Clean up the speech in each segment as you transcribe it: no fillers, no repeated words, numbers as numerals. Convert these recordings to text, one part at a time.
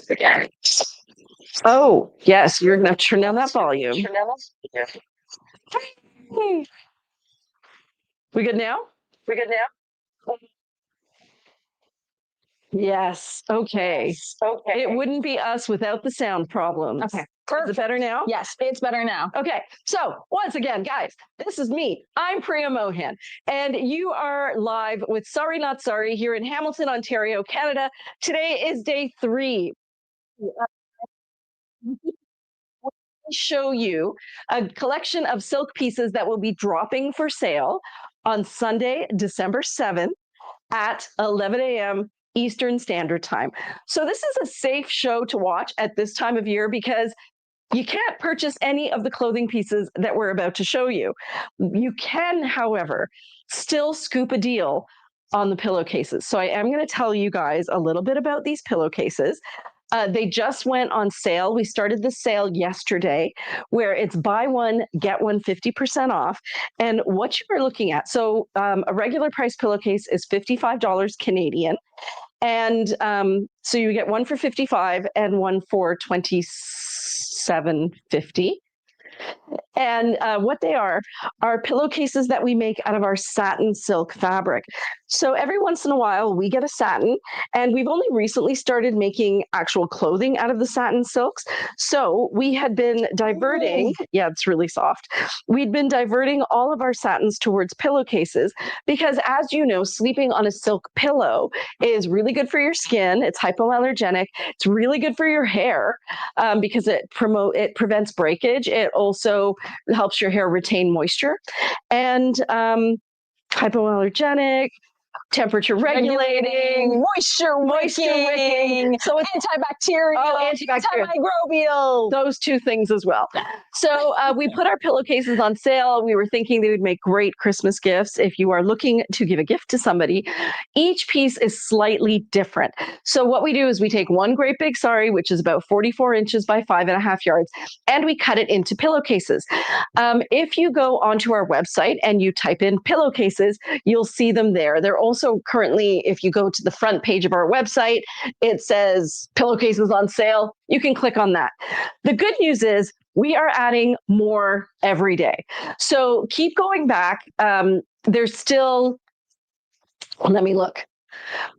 Again. Oh, yes, you're going to turn down that volume. We good now? Yes. Okay. It wouldn't be us without the sound problems. Okay. Is it better now? Yes, it's better now. Okay. So once again, guys, this is me. I'm Priya Mohan, and you are live with Sorry Not Sorry here in Hamilton, Ontario, Canada. Today is day 3. Show you a collection of silk pieces that will be dropping for sale on Sunday, December 7th at 11 a.m. Eastern Standard Time. So this is a safe show to watch at this time of year because you can't purchase any of the clothing pieces that we're about to show you. You can, however, still scoop a deal on the pillowcases. So I am going to tell you guys a little bit about these pillowcases. They just went on sale. We started the sale yesterday where it's buy one, get one 50% off. And what you are looking at, so a regular price pillowcase is $55 Canadian. And so you get one for $55 and one for $27.50. And what they are pillowcases that we make out of our satin silk fabric. So every once in a while, we get a satin, and we've only recently started making actual clothing out of the satin silks. So we had been diverting, yeah, it's really soft. We'd been diverting all of our satins towards pillowcases because, as you know, sleeping on a silk pillow is really good for your skin. It's hypoallergenic. It's really good for your hair because it prevents breakage. It also helps your hair retain moisture, and hypoallergenic, temperature regulating, moisture wicking, so it's antibacterial, antimicrobial, those two things as well. So we put our pillowcases on sale. We were thinking they would make great Christmas gifts if you are looking to give a gift to somebody. Each piece is slightly different. So what we do is we take one great big sari, which is about 44 inches by 5.5 yards, and we cut it into pillowcases. If you go onto our website and you type in pillowcases, you'll see them there. They're also currently, if you go to the front page of our website, it says pillowcases on sale. You can click on that. The good news is we are adding more every day. So keep going back. There's still, let me look.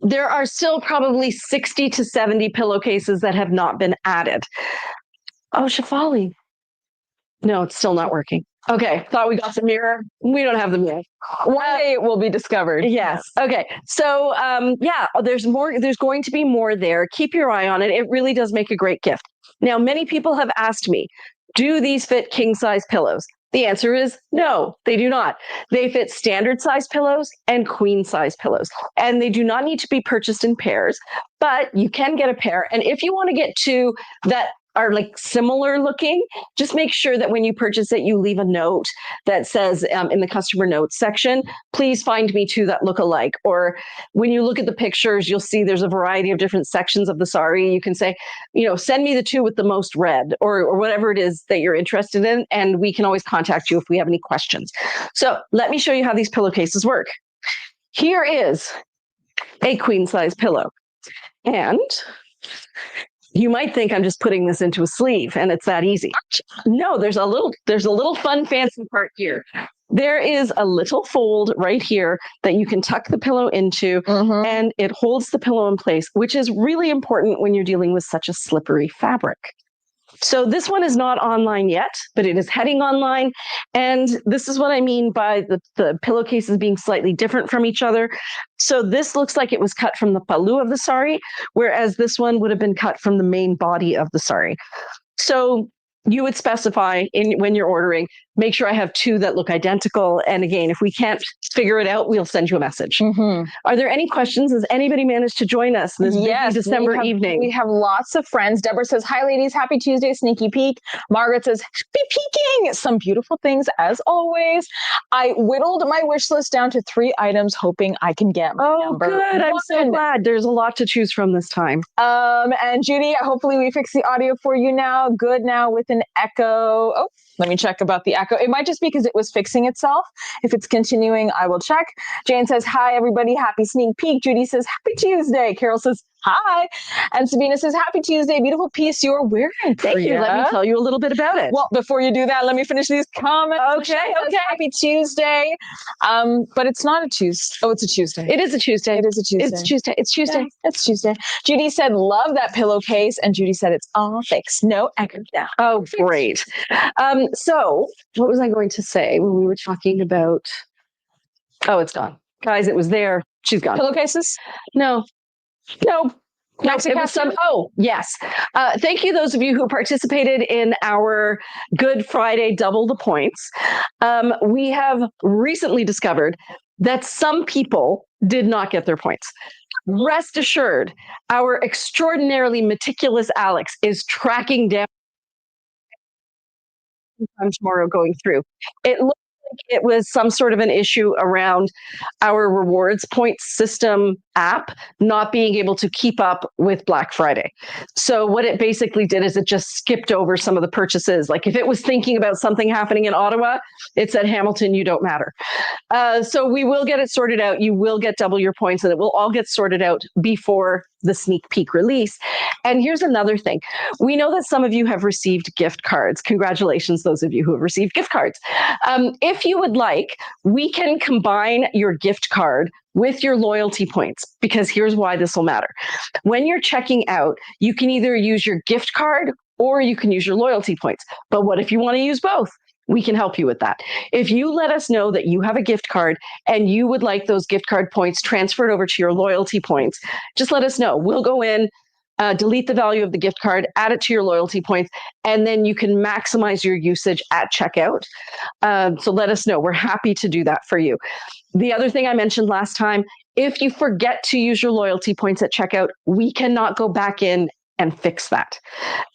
There are still probably 60 to 70 pillowcases that have not been added. Oh, Shafali. No, it's still not working. Okay, thought we got the mirror. We don't have the mirror. One day it will be discovered. Yes. Okay. So yeah, there's more. There's going to be more there. Keep your eye on it. It really does make a great gift. Now, many people have asked me, do these fit king size pillows? The answer is no, they do not. They fit standard size pillows and queen size pillows, and they do not need to be purchased in pairs, but you can get a pair. And if you want to get two that are like similar looking, just make sure that when you purchase it, you leave a note that says in the customer notes section, please find me two that look alike. Or when you look at the pictures, you'll see there's a variety of different sections of the sari. You can say, send me the two with the most red or whatever it is that you're interested in. And we can always contact you if we have any questions. So let me show you how these pillowcases work. Here is a queen size pillow. And you might think I'm just putting this into a sleeve and it's that easy. No, there's a little fun fancy part here. There is a little fold right here that you can tuck the pillow into, and it holds the pillow in place, which is really important when you're dealing with such a slippery fabric. So this one is not online yet, but it is heading online. And this is what I mean by the pillowcases being slightly different from each other. So this looks like it was cut from the pallu of the sari, whereas this one would have been cut from the main body of the sari. So you would specify when you're ordering, make sure I have two that look identical. And again, if we can't figure it out, we'll send you a message. Are there any questions? Has anybody managed to join us this busy December evening? We have lots of friends. Deborah says, hi, ladies. Happy Tuesday, sneaky peek. Margaret says, happy peeking. Some beautiful things, as always. I whittled my wish list down to 3 items, hoping I can get my number good. one. I'm so glad. There's a lot to choose from this time. And Judy, hopefully we fix the audio for you now. Good now with an echo. Oh, let me check about the echo. It might just be because it was fixing itself. If it's continuing, I will check. Jane says, hi, everybody. Happy sneak peek. Judy says, happy Tuesday. Carol says, Hi. And Sabina says, happy Tuesday. Beautiful piece you're wearing. Thank you. Let me tell you a little bit about it. Well, before you do that, let me finish these comments. Okay. Happy Tuesday. But it's not a Tuesday. Oh, it's a Tuesday. It is a Tuesday. It is a Tuesday. It's Tuesday. It's Tuesday. Yeah, it's Tuesday. Judy said, love that pillowcase. And Judy said, it's all fixed. No echo now. Oh, great. So what was I going to say when we were talking about, oh, it's gone. Guys, it was there. She's gone. Pillowcases? No. Maxi, it was oh, yes. Thank you, those of you who participated in our Good Friday Double the Points. We have recently discovered that some people did not get their points. Rest assured, our extraordinarily meticulous Alex is tracking down tomorrow going through. It looked like it was some sort of an issue around our rewards points system app not being able to keep up with Black Friday. So what it basically did is it just skipped over some of the purchases. Like if it was thinking about something happening in Ottawa, it said, Hamilton, you don't matter. So we will get it sorted out. You will get double your points, and it will all get sorted out before the sneak peek release. And here's another thing. We know that some of you have received gift cards. Congratulations, those of you who have received gift cards. If you would like, we can combine your gift card with your loyalty points, because here's why this will matter. When you're checking out, you can either use your gift card or you can use your loyalty points. But what if you want to use both? We can help you with that. If you let us know that you have a gift card and you would like those gift card points transferred over to your loyalty points, just let us know. We'll go in, delete the value of the gift card, add it to your loyalty points, and then you can maximize your usage at checkout. So let us know. We're happy to do that for you. The other thing I mentioned last time, if you forget to use your loyalty points at checkout, we cannot go back in and fix that.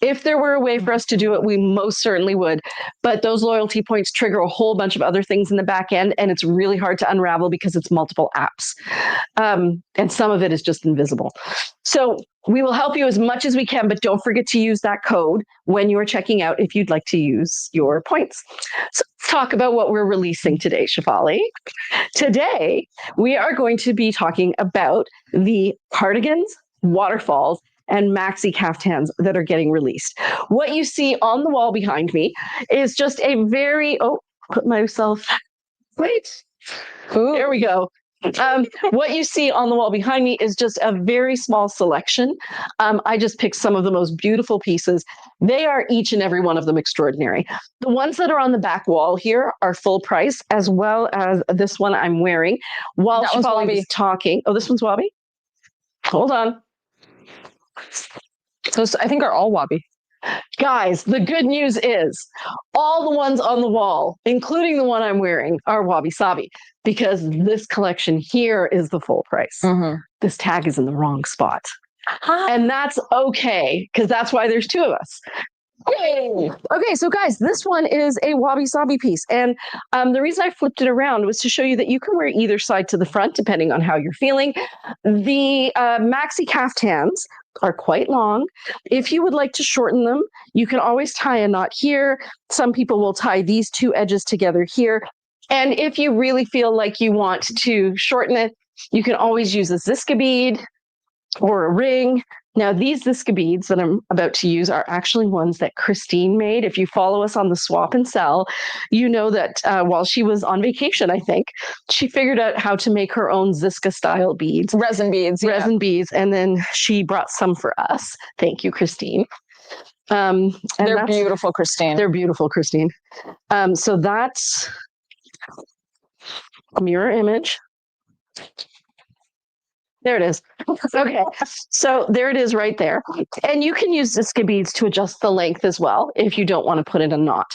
If there were a way for us to do it, we most certainly would. But those loyalty points trigger a whole bunch of other things in the back end, and it's really hard to unravel because it's multiple apps. And some of it is just invisible. So we will help you as much as we can, but don't forget to use that code when you are checking out if you'd like to use your points. So let's talk about what we're releasing today, Shefali. Today, we are going to be talking about the cardigans, waterfalls, and Maxi kaftans that are getting released. What you see on the wall behind me is just a very, wait, ooh, there we go. What you see on the wall behind me is just a very small selection. I just picked some of the most beautiful pieces. They are each and every one of them extraordinary. The ones that are on the back wall here are full price, as well as this one I'm wearing. While Shefali was talking, oh, this one's Wabi? Hold on. Those, I think, are all Wabi. Guys, the good news is all the ones on the wall, including the one I'm wearing, are Wabi Sabi, because this collection here is the full price. Mm-hmm. This tag is in the wrong spot. And that's okay, because that's why there's two of us. Okay, so guys, this one is a Wabi Sabi piece. And the reason I flipped it around was to show you that you can wear either side to the front, depending on how you're feeling. The Maxi kaftans are quite long. If you would like to shorten them, you can always tie a knot here. Some people will tie these two edges together here. And if you really feel like you want to shorten it, you can always use a Ziska bead or a ring. Now, these Ziska beads that I'm about to use are actually ones that Christine made. If you follow us on the Swap and Sell, you know that while she was on vacation, I think, she figured out how to make her own Ziska style beads. Resin beads. Resin beads. And then she brought some for us. Thank you, Christine. And they're beautiful, Christine. They're beautiful, Christine. So that's a mirror image. There it is. Okay, so there it is right there. And you can use Ziska beads to adjust the length as well if you don't want to put in a knot.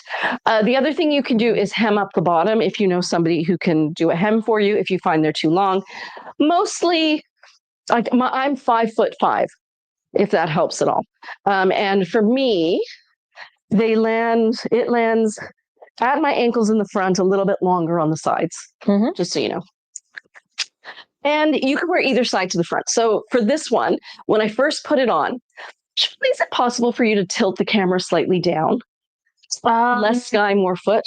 The other thing you can do is hem up the bottom if you know somebody who can do a hem for you if you find they're too long. Mostly, I'm 5'5", if that helps at all. And for me, it lands at my ankles in the front, a little bit longer on the sides, just so you know. And you can wear either side to the front. So for this one, when I first put it on, is it possible for you to tilt the camera slightly down? Less sky, more foot.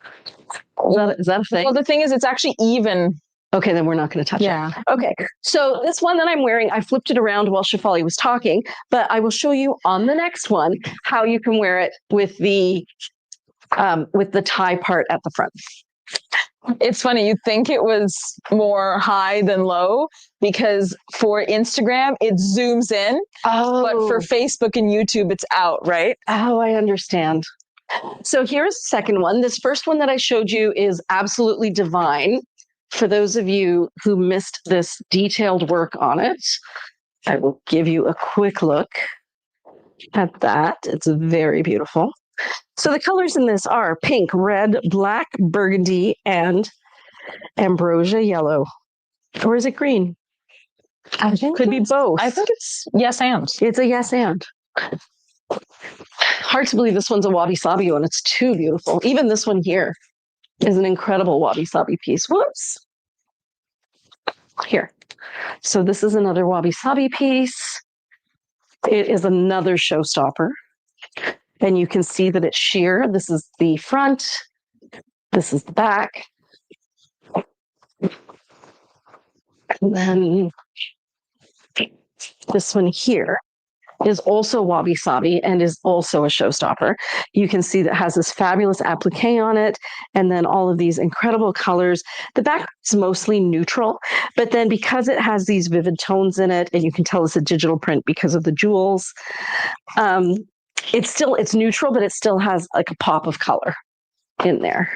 Is that a thing? Well, the thing is, it's actually even Okay, then we're not going to touch Yeah. it. Okay, so this one that I'm wearing, I flipped it around while Shefali was talking, but I will show you on the next one how you can wear it with the tie part at the front. It's funny. You'd think it was more high than low because for Instagram, it zooms in, but for Facebook and YouTube, it's out, right? Oh, I understand. So here's the second one. This first one that I showed you is absolutely divine. For those of you who missed this detailed work on it, I will give you a quick look at that. It's very beautiful. So the colors in this are pink, red, black, burgundy, and ambrosia yellow. Or is it green? I think could be both. I think it's yes and. It's a yes and. Hard to believe this one's a wabi-sabi one. It's too beautiful. Even this one here is an incredible wabi-sabi piece. Whoops. Here. So this is another wabi-sabi piece. It is another showstopper. And you can see that it's sheer. This is the front. This is the back. And then this one here is also wabi-sabi and is also a showstopper. You can see that has this fabulous applique on it, and then all of these incredible colors. The back is mostly neutral, but then because it has these vivid tones in it, and you can tell it's a digital print because of the jewels, it's neutral, but it still has like a pop of color in there.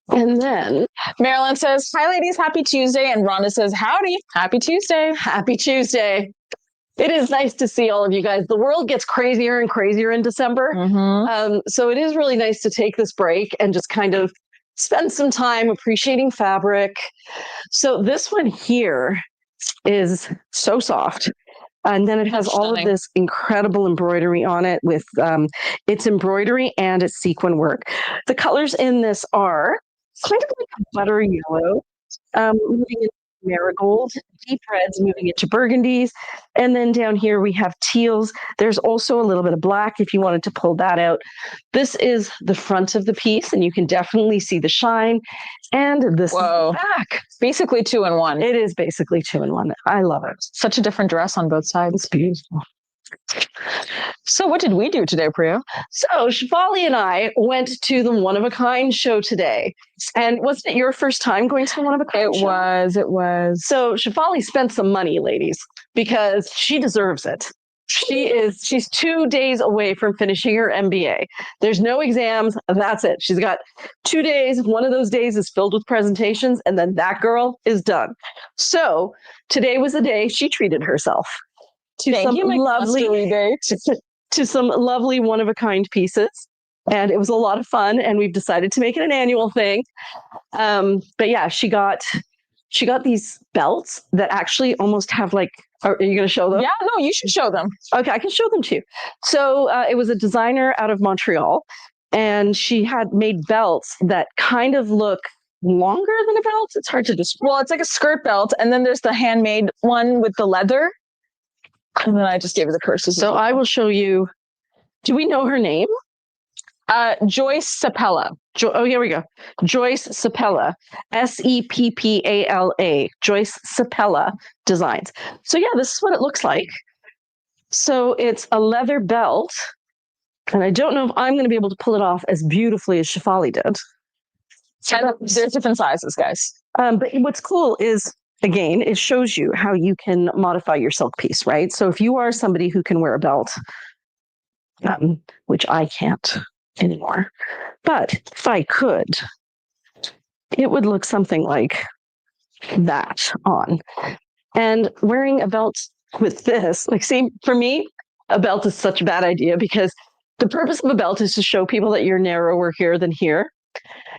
And then Marilyn says, "Hi, ladies, happy Tuesday." And Rhonda says, "Howdy, happy Tuesday." Happy Tuesday. It is nice to see all of you guys. The world gets crazier and crazier in December. Mm-hmm. So it is really nice to take this break and just kind of spend some time appreciating fabric. So this one here is so soft. And then it has all of this incredible embroidery on it with its embroidery and its sequin work. The colors in this are kind of like a butter yellow, moving into marigold, deep reds moving into burgundies. And then down here we have teals. There's also a little bit of black if you wanted to pull that out. This is the front of the piece, and you can definitely see the shine. And this is the back. Basically 2 in 1. It is basically 2 in 1. I love it. Such a different dress on both sides. It's beautiful. So what did we do today, Priya? So Shefali and I went to the One of a Kind show today. And wasn't it your first time going to the One of a Kind show? It was. So Shefali spent some money, ladies, because she deserves it. She's 2 days away from finishing her MBA. There's no exams. That's it. She's got 2 days. One of those days is filled with presentations, and then that girl is done. So today was the day she treated herself to some lovely one-of-a-kind pieces. And it was a lot of fun, and we've decided to make it an annual thing. But yeah, she got these belts that actually almost have like, are you going to show them? Yeah, no, you should show them. Okay, I can show them to you. So it was a designer out of Montreal, and she had made belts that kind of look longer than a belt. It's hard to describe. Well, it's like a skirt belt, and then there's the handmade one with the leather. And then I just gave her the purses. So I will show you. Do we know her name? Joyce Sapella. Here we go. Joyce Sapella, Seppala. Joyce Sapella Designs. So yeah, this is what it looks like. So it's a leather belt, and I don't know if I'm going to be able to pull it off as beautifully as Shefali did. There's different sizes, guys. But what's cool is, again, it shows you how you can modify your silk piece, right? So if you are somebody who can wear a belt, which I can't anymore, but if I could, it would look something like that on. And wearing a belt with this, like, see, for me, a belt is such a bad idea because the purpose of a belt is to show people that you're narrower here than here.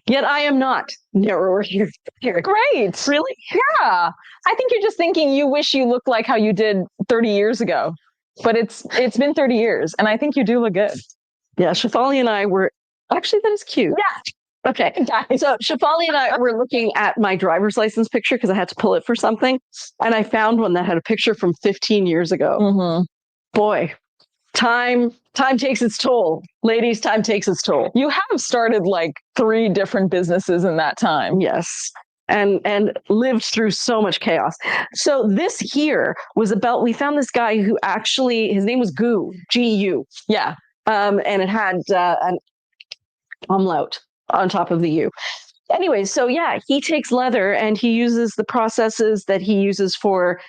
Yet I am not narrower here. Great. Really? Yeah. I think you're just thinking you wish you looked like how you did 30 years ago. But it's been 30 years, and I think you do look good. Yeah, Shefali and I were... Actually, that is cute. Yeah. Okay. So Shefali and I were looking at my driver's license picture because I had to pull it for something. And I found one that had a picture from 15 years ago. Mm-hmm. Boy, time takes its toll. Ladies, time takes its toll. You have started like 3 different businesses in that time. Yes. and lived through so much chaos. So this here was a belt. We found this guy who actually, his name was Gu. Yeah. And it had an umlaut on top of the U. Anyway, so yeah, he takes leather and he uses the processes that he uses for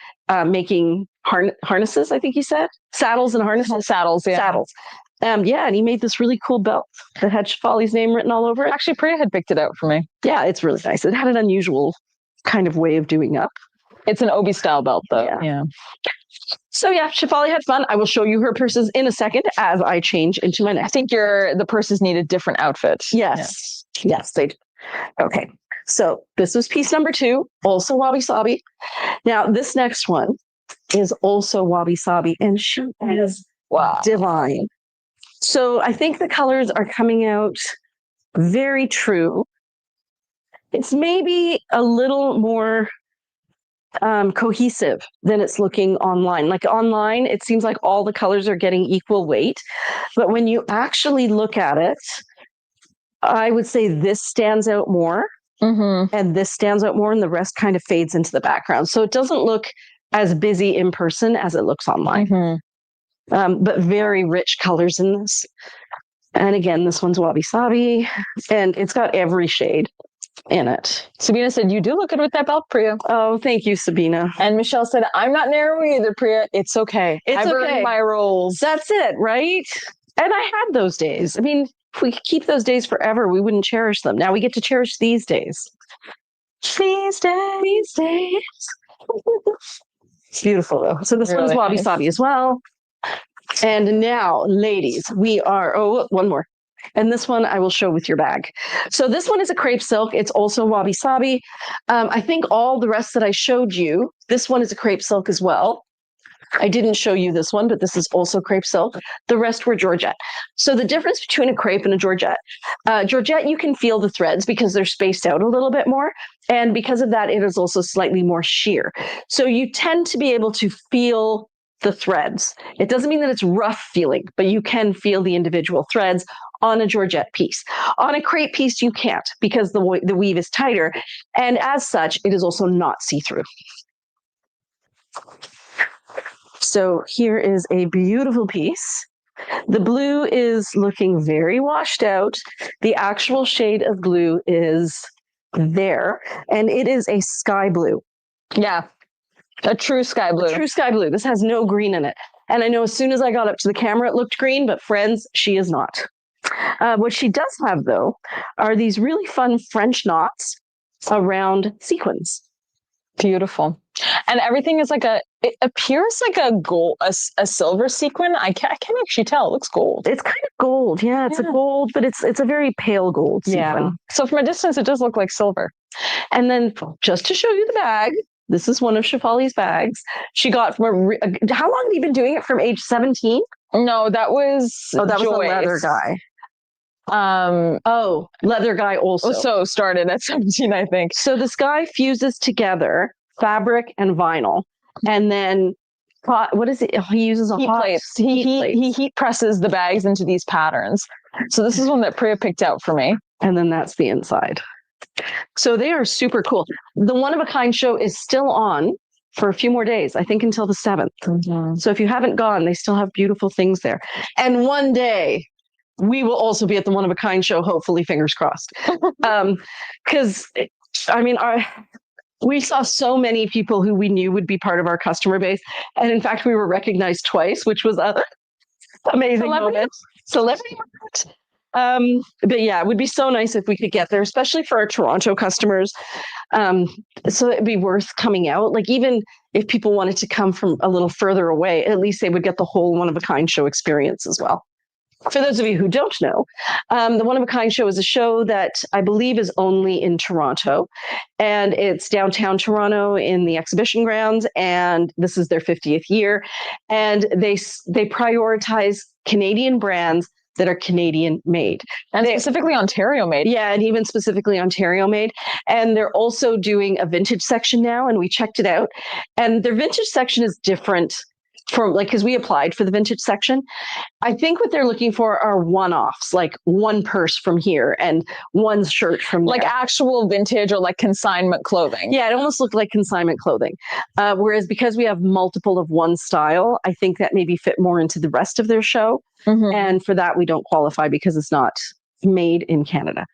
making harnesses, I think he said. Saddles and harnesses. Saddles, yeah. Saddles. Yeah, and he made this really cool belt that had Shefali's name written all over it. Actually, Priya had picked it out for me. Yeah, it's really nice. It had an unusual kind of way of doing up. It's an Obi style belt, though. Yeah. So yeah, Shefali had fun. I will show you her purses in a second as I change into my next. I think the purses need a different outfit. Yes. Yeah. Yes, they do. Okay. So this was piece number 2, also wabi sabi. Now this next one is also wabi sabi, and she is divine. So I think the colors are coming out very true. It's maybe a little more cohesive than it's looking online. Like online, it seems like all the colors are getting equal weight. But when you actually look at it, I would say this stands out more, and this stands out more, and the rest kind of fades into the background. So it doesn't look as busy in person as it looks online. But very rich colors in this. And again, this one's wabi sabi, and it's got every shade in it. Sabina said, "You do look good with that belt, Priya." Oh, thank you, Sabina. And Michelle said, "I'm not narrow either, Priya. It's okay. I've earned my rolls." That's it, right? And I had those days. I mean, if we could keep those days forever, we wouldn't cherish them. Now we get to cherish these days. These days. It's beautiful, though. So this one's wabi sabi as well. And now, ladies, we are, one more. And this one I will show with your bag. So this one is a crepe silk. It's also wabi sabi. I think all the rest that I showed you, this one is a crepe silk as well. I didn't show you this one, but this is also crepe silk. The rest were georgette. So the difference between a crepe and a georgette, georgette, you can feel the threads because they're spaced out a little bit more. And because of that, it is also slightly more sheer. So you tend to be able to feel the threads. It doesn't mean that it's rough feeling, but you can feel the individual threads on a georgette piece. On a crepe piece, you can't because the weave is tighter. And as such, it is also not see-through. So here is a beautiful piece. The blue is looking very washed out. The actual shade of blue is there, and it is a sky blue. Yeah, a true sky blue. A true sky blue. This has no green in it. And I know as soon as I got up to the camera, it looked green, but friends, she is not. What she does have, though, are these really fun French knots around sequins. Beautiful. And everything is it appears like a gold, a silver sequin. I can't actually tell. It looks gold. It's kind of gold. Yeah, it's a gold, but it's a very pale gold sequin. Yeah. So from a distance, it does look like silver. And then just to show you the bag, this is one of Shefali's bags. She got from how long have you been doing it? From age 17? No, that was that was the leather guy. Leather guy also started at 17, I think. So this guy fuses together fabric and vinyl, and then what is it? He uses a heat plates. He heat presses the bags into these patterns. So this is one that Priya picked out for me, and then that's the inside. So they are super cool. The One of a Kind show is still on for a few more days, I think until the 7th. Mm-hmm. So if you haven't gone, they still have beautiful things there. And one day we will also be at the One of a Kind show, hopefully, fingers crossed. Because, I mean, we saw so many people who we knew would be part of our customer base. And in fact, we were recognized twice, which was an amazing moment. Celebrity moment. But yeah, it would be so nice if we could get there, especially for our Toronto customers. So it'd be worth coming out. Like, even if people wanted to come from a little further away, at least they would get the whole One of a Kind show experience as well. For those of you who don't know, the One of a Kind show is a show that I believe is only in Toronto, and it's downtown Toronto in the exhibition grounds, and this is their 50th year, and they prioritize Canadian brands that are Canadian made. And specifically Ontario made. Yeah, and even specifically Ontario made. And they're also doing a vintage section now, and we checked it out. And their vintage section is different because we applied for the vintage section. I think what they're looking for are one-offs, like one purse from here and one shirt from like there. actual vintage or like consignment clothing. Yeah, it almost looked like consignment clothing. Whereas because we have multiple of one style, I think that maybe fit more into the rest of their show. And for that, we don't qualify because it's not made in Canada.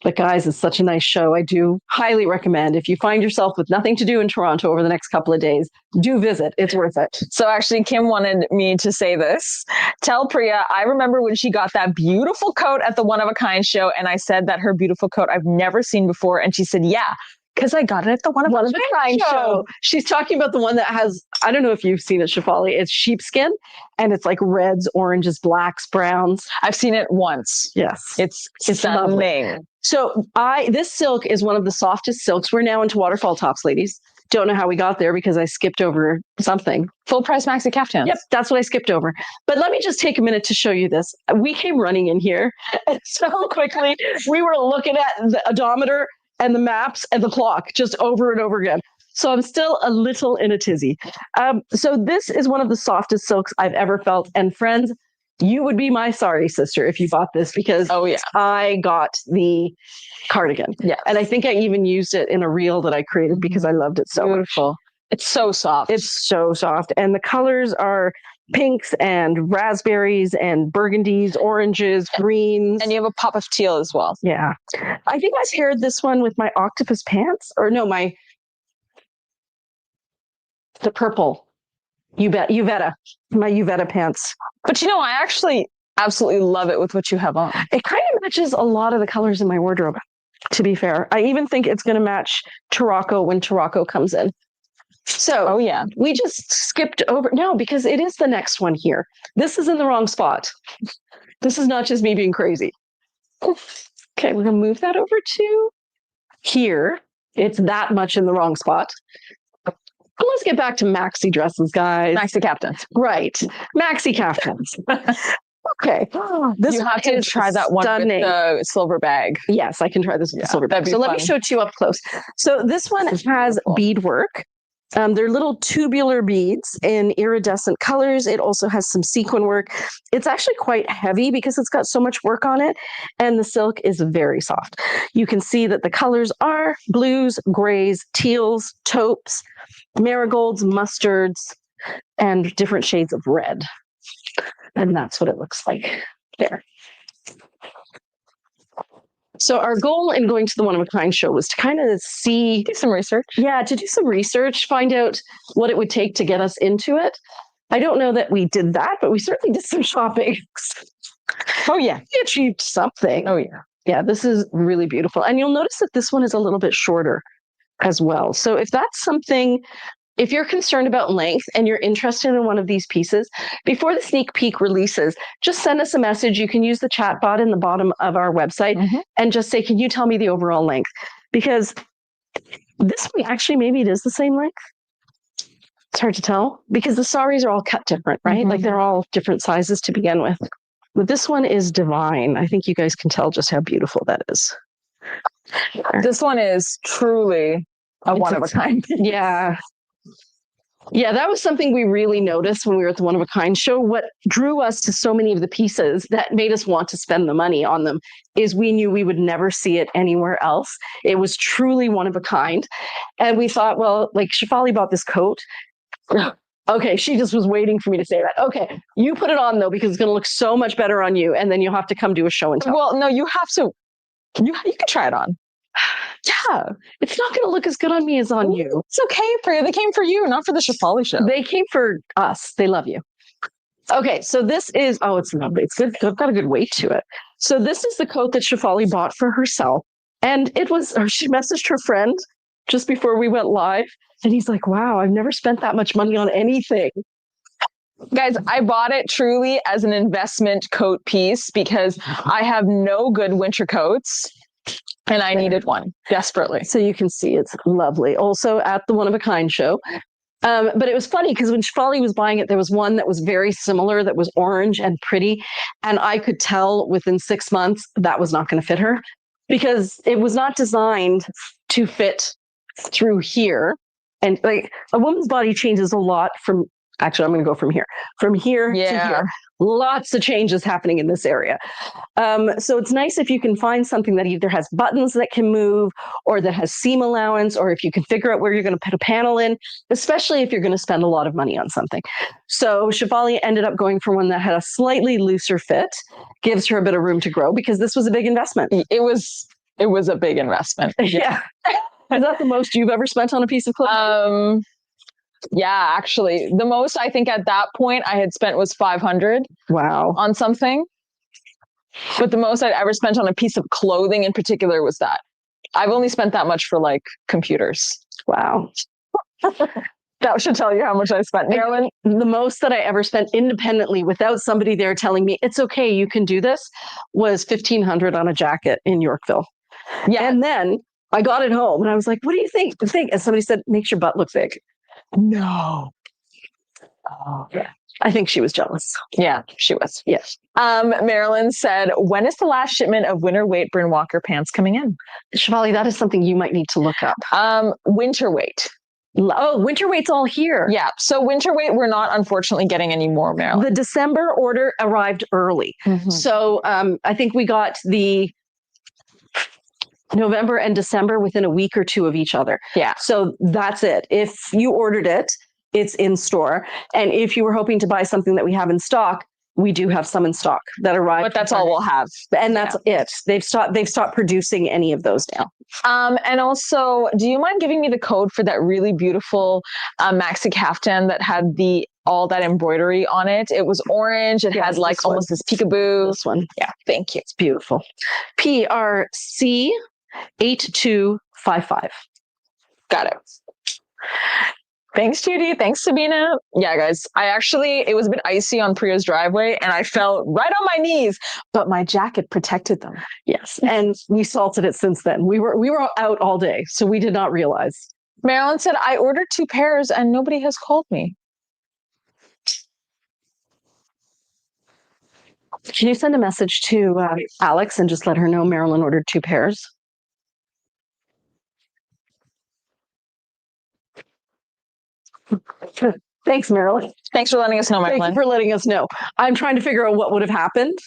But guys, it's such a nice show. I do highly recommend, if you find yourself with nothing to do in Toronto over the next couple of days, do visit. It's worth it. So actually, Kim wanted me to say this. Tell Priya, I remember when she got that beautiful coat at the One of a Kind show, and I said that her beautiful coat I've never seen before. And she said, yeah, because I got it at the One of a Kind show. She's talking about the one that has, I don't know if you've seen it, Shefali. It's sheepskin, and it's like reds, oranges, blacks, browns. I've seen it once. Yes. It's stunning. So this silk is one of the softest silks. We're now into waterfall tops, ladies. Don't know how we got there because I skipped over something. Full price Maxi kaftans. Yep, that's what I skipped over. But let me just take a minute to show you this. We came running in here and so quickly. We were looking at the odometer and the maps and the clock just over and over again. So I'm still a little in a tizzy. So this is one of the softest silks I've ever felt. And friends, you would be my sorry sister if you bought this because I got the cardigan. Yeah. And I think I even used it in a reel that I created because I loved it so beautiful. Much. It's so soft. It's so soft. And the colors are pinks and raspberries and burgundies, oranges, greens. And you have a pop of teal as well. Yeah. I think I paired this one with my octopus pants the purple. Uvetta, my Uvetta pants. But I actually absolutely love it with what you have on. It kind of matches a lot of the colors in my wardrobe, to be fair. I even think it's going to match Tarocco when Tarocco comes in. So we just skipped over. No, because it is the next one here. This is in the wrong spot. This is not just me being crazy. Okay, we're going to move that over to here. It's that much in the wrong spot. Let's get back to maxi dresses, guys. Maxi kaftans. Right. Maxi kaftans. Okay. This you have to try that one with the silver bag. Yes, I can try this with the silver bag. So let me show it to you up close. So this one has beadwork. They're little tubular beads in iridescent colors. It also has some sequin work. It's actually quite heavy because it's got so much work on it, and the silk is very soft. You can see that the colors are blues, grays, teals, taupes, marigolds, mustards, and different shades of red. And that's what it looks like there. So our goal in going to the One of a Kind show was to kind of do some research. Yeah, to do some research, find out what it would take to get us into it. I don't know that we did that, but we certainly did some shopping. Oh, yeah. We achieved something. Oh, yeah. Yeah, this is really beautiful. And you'll notice that this one is a little bit shorter as well. So if that's something... If you're concerned about length and you're interested in one of these pieces, before the sneak peek releases, just send us a message. You can use the chat bot in the bottom of our website and just say, can you tell me the overall length? Because this one, actually, maybe it is the same length. It's hard to tell because the saris are all cut different, right? Like they're all different sizes to begin with. But this one is divine. I think you guys can tell just how beautiful that is. This one is truly a one of a kind. Yeah. Yeah, that was something we really noticed when we were at the One of a Kind show. What drew us to so many of the pieces that made us want to spend the money on them is we knew we would never see it anywhere else. It was truly one of a kind. And we thought, well, like Shefali bought this coat. Okay, she just was waiting for me to say that. Okay, you put it on though, because it's going to look so much better on you. And then you'll have to come do a show and tell. Well, no, you have to. You can try it on. Yeah, it's not going to look as good on me as on you. It's okay, Priya. They came for you, not for the Shefali show. They came for us. They love you. Okay, so this is, it's lovely. It's good. It's got a good weight to it. So this is the coat that Shefali bought for herself. And she messaged her friend just before we went live. And he's like, wow, I've never spent that much money on anything. Guys, I bought it truly as an investment coat piece because I have no good winter coats. And I needed one desperately. So you can see it's lovely. Also at the One of a Kind show. But it was funny because when Shefali was buying it, there was one that was very similar that was orange and pretty. And I could tell within 6 months that was not going to fit her because it was not designed to fit through here. And like a woman's body changes a lot from Actually, I'm going to go from here. From here to here. Lots of changes happening in this area. So it's nice if you can find something that either has buttons that can move or that has seam allowance, or if you can figure out where you're going to put a panel in, especially if you're going to spend a lot of money on something. So Shefali ended up going for one that had a slightly looser fit, gives her a bit of room to grow because this was a big investment. It was a big investment. Yeah. Is that the most you've ever spent on a piece of clothing? Yeah, actually, the most I think at that point I had spent was $500. Wow. On something. But the most I'd ever spent on a piece of clothing in particular was that. I've only spent that much for like computers. Wow. That should tell you how much I spent. Marilyn, the most that I ever spent independently without somebody there telling me, it's okay, you can do this, was $1,500 on a jacket in Yorkville. Yeah. And then I got it home and I was like, what do you think? And somebody said, makes your butt look big. No. Oh, yeah. I think she was jealous. Yeah, she was. Yes. Marilyn said, when is the last shipment of winter weight Bryn Walker pants coming in? Shefali, that is something you might need to look up. Winter weight. Oh, winter weight's all here. Yeah. So winter weight, we're not unfortunately getting any more, Marilyn. The December order arrived early. Mm-hmm. So I think we got the November and December within a week or two of each other. Yeah. So that's it. If you ordered it, it's in store. And if you were hoping to buy something that we have in stock, we do have some in stock that arrived. But that's all we'll have. And that's it. They've stopped producing any of those now. And also, do you mind giving me the code for that really beautiful Maxi kaftan that had all that embroidery on it? It was orange. It had like almost this peekaboo. This one. Yeah. Thank you. It's beautiful. PRC 8255. Got it. Thanks, Judy. Thanks, Sabina. Yeah, guys, it was a bit icy on Priya's driveway and I fell right on my knees, but my jacket protected them. Yes. And we salted it since then. We were out all day, so we did not realize. Marilyn said, I ordered 2 pairs and nobody has called me. Can you send a message to Alex and just let her know Marilyn ordered 2 pairs? Thanks, Marilyn. Thanks for letting us know, Marilyn. Thank you for letting us know. I'm trying to figure out what would have happened.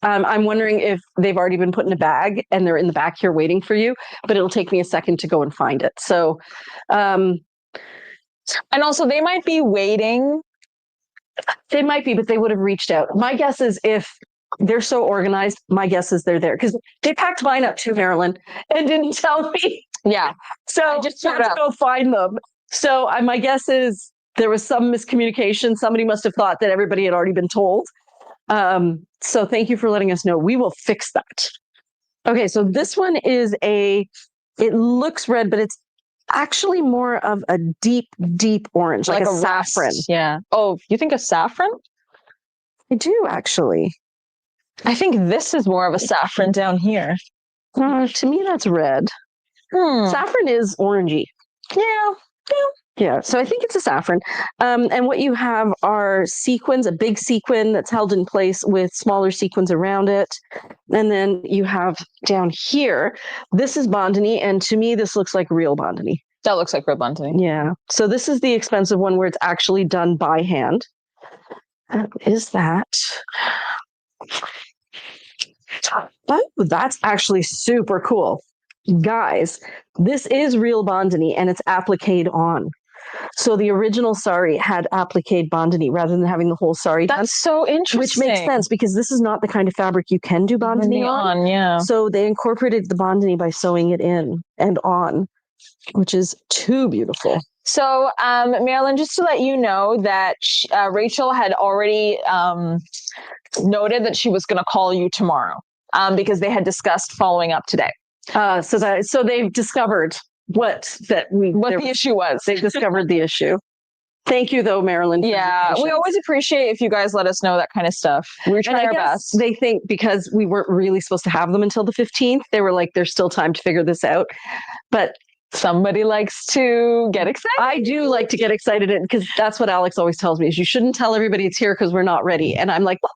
I'm wondering if they've already been put in a bag and they're in the back here waiting for you, but it'll take me a second to go and find it. So, and also they might be waiting. They might be, but they would have reached out. My guess is if they're so organized, my guess is they're there because they packed mine up too, Marilyn, and didn't tell me. Yeah. So I just had to go find them. So my guess is there was some miscommunication. Somebody must have thought that everybody had already been told. So thank you for letting us know. We will fix that. Okay, so this one is it looks red, but it's actually more of a deep, deep orange, like a saffron. Yeah. Oh, you think a saffron? I do, actually. I think this is more of a saffron down here. To me, that's red. Saffron is orangey. Yeah. So I think it's a saffron. And what you have are sequins, a big sequin that's held in place with smaller sequins around it. And then you have down here, this is bandhani. And to me, this looks like real bandhani. That looks like real bandhani. Yeah. So this is the expensive one where it's actually done by hand. Is that? Oh, that's actually super cool. Guys, this is real bandhani and it's appliqued on. So the original sari had appliqued bandhani rather than having the whole sari done. That's so interesting. Which makes sense because this is not the kind of fabric you can do bandhani on. Yeah. So they incorporated the bandhani by sewing it in and on, which is too beautiful. So, Marilyn, just to let you know that Rachel had already noted that she was going to call you tomorrow because they had discussed following up today. So they've discovered what the issue was. They've discovered the issue. Thank you, though, Marilyn. Yeah, we always appreciate if you guys let us know that kind of stuff. We're trying our best. They think because we weren't really supposed to have them until the 15th, they were like, there's still time to figure this out. But somebody likes to get excited. I do like to get excited because that's what Alex always tells me is you shouldn't tell everybody it's here because we're not ready. And I'm like, well,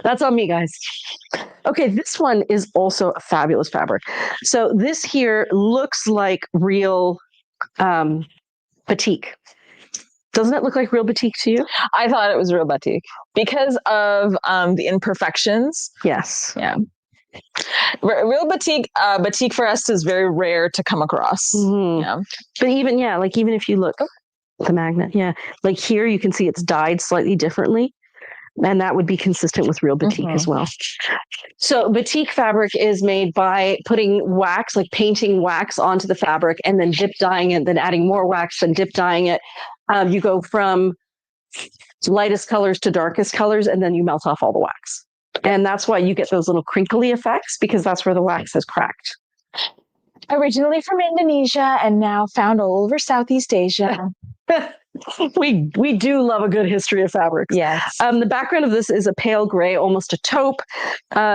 that's on me, guys. Okay, this one is also a fabulous fabric. So this here looks like real batik. Doesn't it look like real batik to you? I thought it was real batik because of the imperfections. Yes. Yeah. Real batik for us is very rare to come across. Mm-hmm. Yeah. But even if you look, the magnet, like here you can see it's dyed slightly differently. And that would be consistent with real batik as well. So batik fabric is made by putting wax, like painting wax onto the fabric and then dip dyeing it, then adding more wax and dip dyeing it. You go from lightest colors to darkest colors, and then you melt off all the wax. And that's why you get those little crinkly effects, because that's where the wax is cracked. Originally from Indonesia and now found all over Southeast Asia. We do love a good history of fabrics. Yes. The background of this is a pale gray, almost a taupe.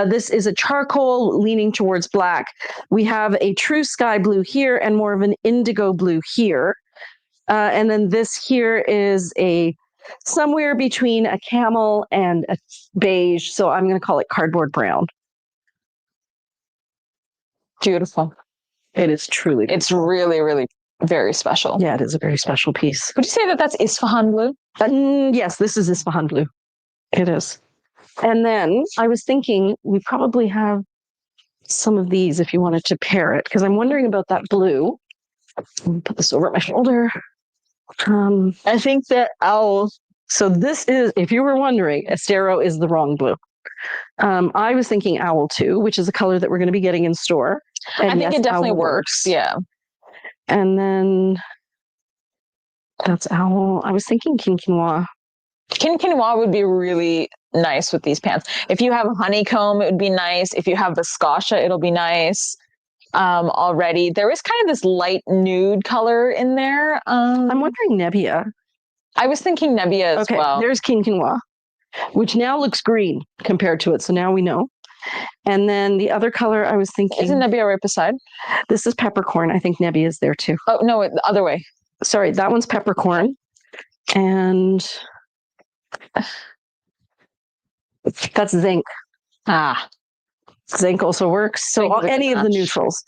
This is a charcoal leaning towards black. We have a true sky blue here and more of an indigo blue here. And then this here is somewhere between a camel and a beige. So I'm going to call it cardboard brown. Beautiful. It is truly beautiful. It's really, really very special. Yeah, it is a very special piece. Would you say that that's Isfahan blue? Yes, this is Isfahan blue. It is. And then I was thinking we probably have some of these if you wanted to pair it, because I'm wondering about that blue. Put this over my shoulder. I think that so this is, if you were wondering, Estero is the wrong blue. I was thinking owl too, which is a color that we're going to be getting in store. And I think it definitely works. Yeah. And then that's owl. I was thinking quinquinois. Quinquinois would be really nice with these pants. If you have honeycomb, it would be nice. If you have viscosha, it'll be nice. Already there is kind of this light nude color in there. I'm wondering nebbia. I was thinking nebbia as well. There's quinquinois, which now looks green compared to it. So now we know. And then the other color I was thinking. Isn't nebbia right beside? This is peppercorn. I think nebbia is there too. Oh, no, the other way. Sorry, that one's peppercorn. And that's zinc. Zinc also works. So any of the neutrals.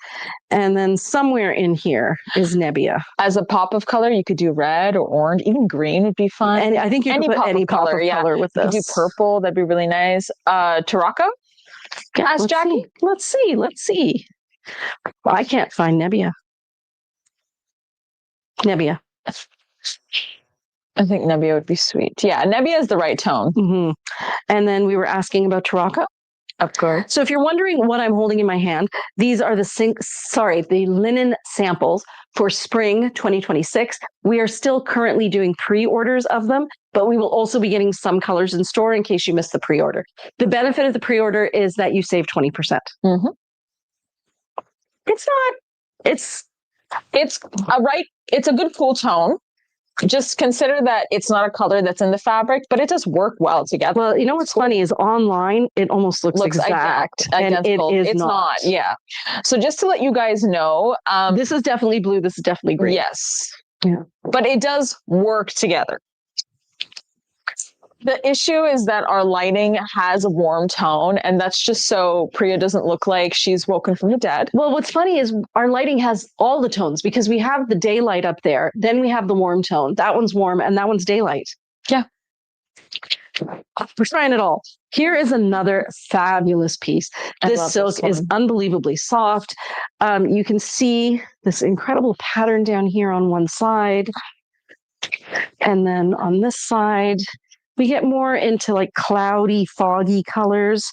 And then somewhere in here is nebbia. As a pop of color, you could do red or orange. Even green would be fun. And I think you could put any pop of color with this. You could do purple. That'd be really nice. Taraka? Ask Jackie. Let's see. I can't find nebbia. Nebbia. I think nebbia would be sweet. Yeah, nebbia is the right tone. Mm-hmm. And then we were asking about Taraka. Of course. So if you're wondering what I'm holding in my hand, these are the linen samples for spring 2026. We are still currently doing pre-orders of them, but we will also be getting some colors in store in case you missed the pre-order. The benefit of the pre-order is that you save 20%. Mm-hmm. It's a good cool tone. Just consider that it's not a color that's in the fabric, but it does work well together. Well, you know what's funny is online, it almost looks exact. Identical. And it's not. Yeah. So just to let you guys know, this is definitely blue. This is definitely green. Yes. Yeah. But it does work together. The issue is that our lighting has a warm tone, and that's just so Priya doesn't look like she's woken from the dead. Well, what's funny is our lighting has all the tones because we have the daylight up there. Then we have the warm tone. That one's warm and that one's daylight. Yeah. We're trying it all. Here is another fabulous piece. This silk is unbelievably soft. You can see this incredible pattern down here on one side. And then on this side, we get more into like cloudy, foggy colors.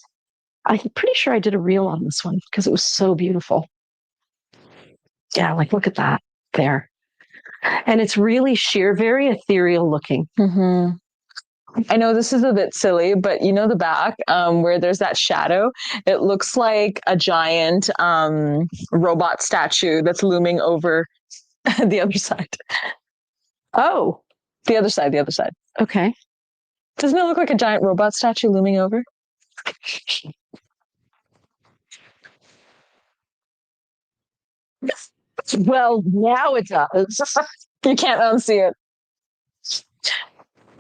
I'm pretty sure I did a reel on this one because it was so beautiful. Yeah, like look at that there. And it's really sheer, very ethereal looking. Mm-hmm. I know this is a bit silly, but you know the back where there's that shadow? It looks like a giant robot statue that's looming over the other side. Oh. The other side. Okay. Doesn't it look like a giant robot statue looming over? Well, now it does. You can't unsee it.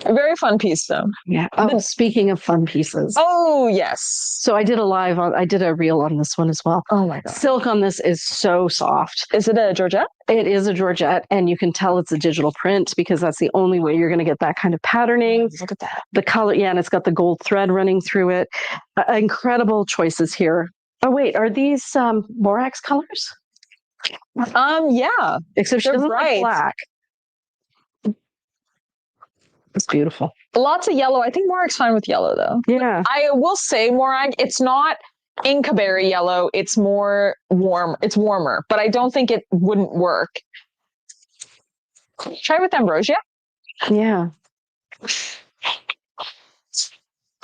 A very fun piece, though. Yeah. Oh, speaking of fun pieces. Oh, yes. So I did a reel on this one as well. Oh my God. Silk on this is so soft. Is it a Georgette? It is a Georgette, and you can tell it's a digital print because that's the only way you're going to get that kind of patterning. Look at that. The color, yeah, and it's got the gold thread running through it. Incredible choices here. Oh wait, are these borax colors? Yeah. Except she They're doesn't like bright. black. It's beautiful. Lots of yellow. I think Morag's fine with yellow, though. Yeah. I will say Morag, it's not Incaberry yellow. It's more warm. It's warmer, but I don't think it wouldn't work. Try with ambrosia. Yeah.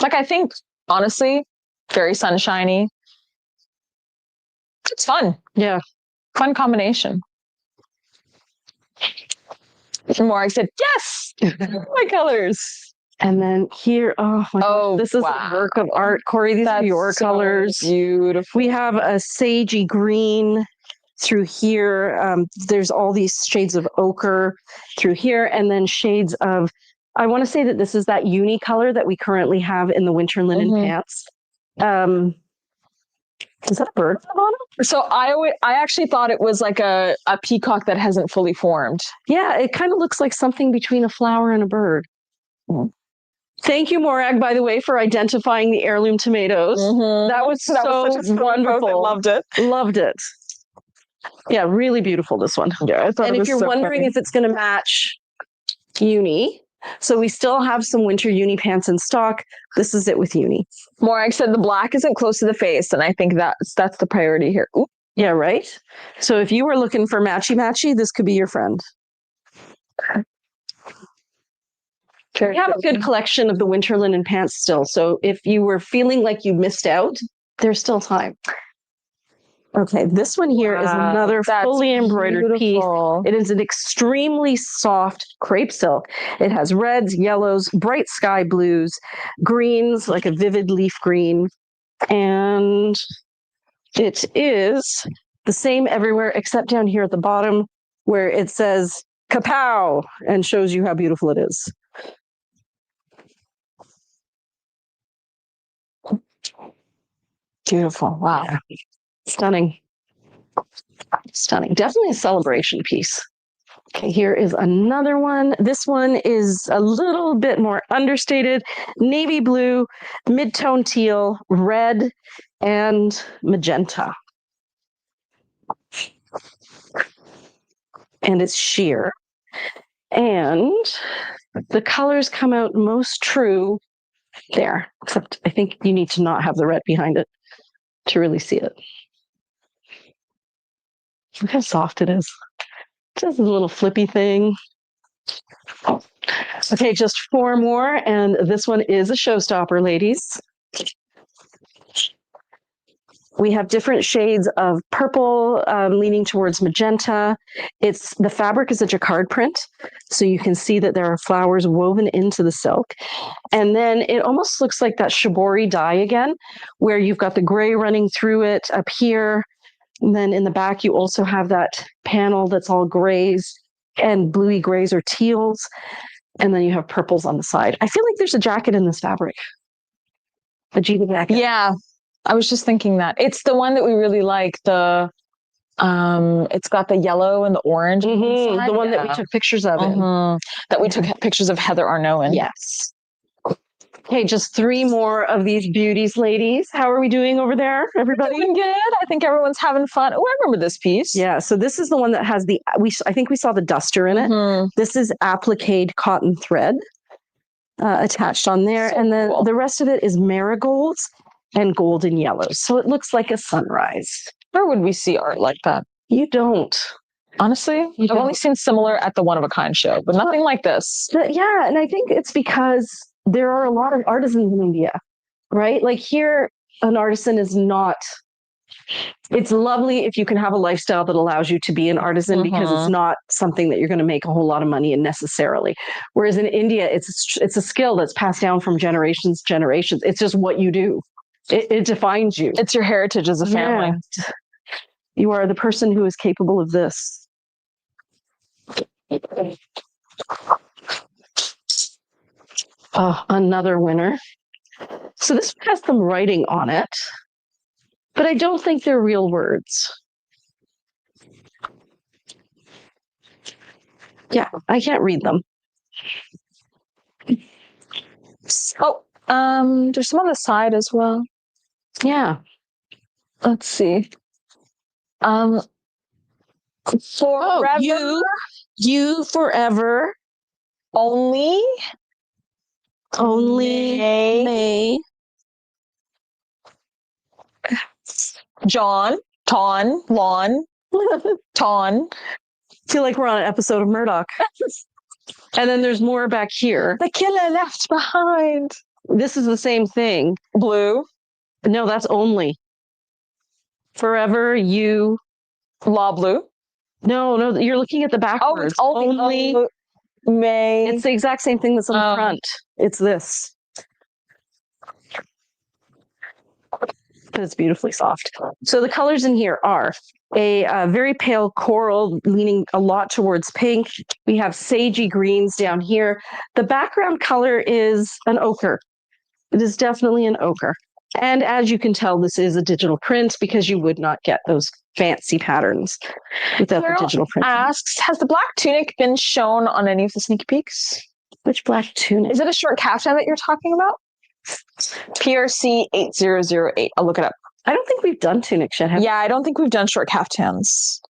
Like, I think, honestly, very sunshiny. It's fun. Yeah. Fun combination. Morag said, yes, my colors. And then here, oh my gosh, this is wow. a work of art, Corey. These are your colors. Beautiful. We have a sagey green through here. There's all these shades of ochre through here, and then shades of, I want to say that this is that uni color that we currently have in the winter linen pants. Is that a bird on the bottom? So I actually thought it was like a peacock that hasn't fully formed. Yeah, it kind of looks like something between a flower and a bird. Mm-hmm. Thank you, Morag, by the way, for identifying the heirloom tomatoes. Mm-hmm. That was so wonderful. I loved it. Loved it. Yeah, really beautiful, this one. Yeah, I thought and if you're wondering if it's going to match uni, so we still have some winter uni pants in stock. This is it with uni. Morag said the black isn't close to the face, and I think that's the priority here. Ooh. Yeah, right? So if you were looking for matchy-matchy, this could be your friend. We have a good collection of the winter linen pants still. So if you were feeling like you missed out, there's still time. Okay, this one here is another fully embroidered piece. It is an extremely soft crepe silk. It has reds, yellows, bright sky blues, greens, like a vivid leaf green. And it is the same everywhere except down here at the bottom where it says kapow and shows you how beautiful it is. Beautiful. Wow. Yeah. Stunning. Stunning. Definitely a celebration piece. Okay, here is another one. This one is a little bit more understated. Navy blue, mid-tone teal, red, and magenta. And it's sheer. And the colors come out most true there, except I think you need to not have the red behind it to really see it. Look how soft it is. Just a little flippy thing. Okay, just 4 more, and this one is a showstopper, ladies. We have different shades of purple leaning towards magenta. The fabric is a jacquard print, so you can see that there are flowers woven into the silk. And then it almost looks like that shibori dye again, where you've got the gray running through it up here. And then in the back, you also have that panel that's all grays and bluey grays or teals. And then you have purples on the side. I feel like there's a jacket in this fabric. A jean jacket. Yeah. I was just thinking that. It's the one that we really like. It's got the yellow and the orange. Mm-hmm. The one that we took pictures of. That we took pictures of Heather Arnault in. Yes. Okay, just 3 more of these beauties, ladies. How are we doing over there, everybody? We're doing good. I think everyone's having fun. Oh, I remember this piece. Yeah, so this is the one that has I think we saw the duster in it. This is appliqued cotton thread attached on there. So and then cool. The rest of it is marigolds and golden yellows. So it looks like a sunrise. Where would we see art like that? You don't. Honestly, I've only seen similar at the One of a Kind show, but nothing like this. Yeah, and I think it's because there are a lot of artisans in India, right? Like here, an artisan is not, it's lovely if you can have a lifestyle that allows you to be an artisan because it's not something that you're going to make a whole lot of money in necessarily. Whereas in India, it's a skill that's passed down from generations. It's just what you do. It defines you. It's your heritage as a family. Yeah. You are the person who is capable of this. Oh, another winner. So this has some writing on it, but I don't think they're real words. Yeah, I can't read them. Oh, there's some on the side as well. Yeah. Let's see. Forever. You forever. Only May. John, Ton, Lon, Ton. Feel like we're on an episode of Murdoch. And then there's more back here. The killer left behind. This is the same thing. Blue. No, that's only. Forever, you. Law blue. No, you're looking at the backwards. Oh, it's only. May. It's the exact same thing that's on the front. It's this. But it's beautifully soft. So the colors in here are a very pale coral leaning a lot towards pink. We have sagey greens down here. The background color is an ochre. It is definitely an ochre. And as you can tell, this is a digital print because you would not get those fancy patterns without the digital print. Asks, has the black tunic been shown on any of the sneak peeks? Which black tunic? Is it a short kaftan that you're talking about? PRC 8008. I'll look it up. I don't think we've done tunics yet. Yeah, I don't think we've done short kaftans.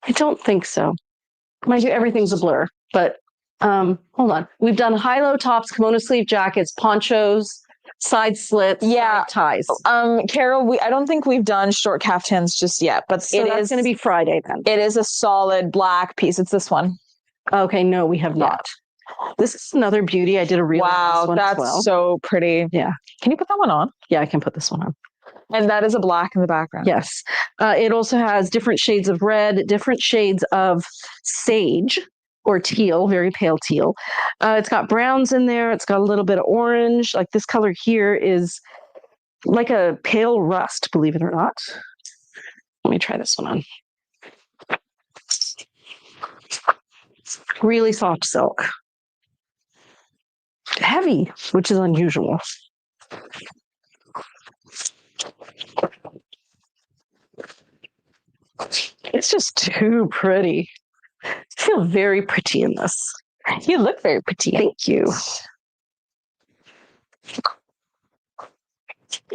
I don't think so. Mind you, everything's a blur, but hold on. We've done high-low tops, kimono sleeve jackets, ponchos, side slits, side ties. Carol, I don't think we've done short kaftans just yet, but so that's going to be Friday then. It is a solid black piece. It's this one. Okay, no, we have not. This is another beauty. I did a reel. Wow, that's so pretty. Yeah. Can you put that one on? Yeah, I can put this one on. And that is a black in the background. Yes. It also has different shades of red, different shades of sage or teal, very pale teal. It's got browns in there. It's got a little bit of orange. Like this color here is like a pale rust, believe it or not. Let me try this one on. Really soft silk. Heavy, which is unusual. It's just too pretty. I feel very pretty in this. You look very pretty. Thank you.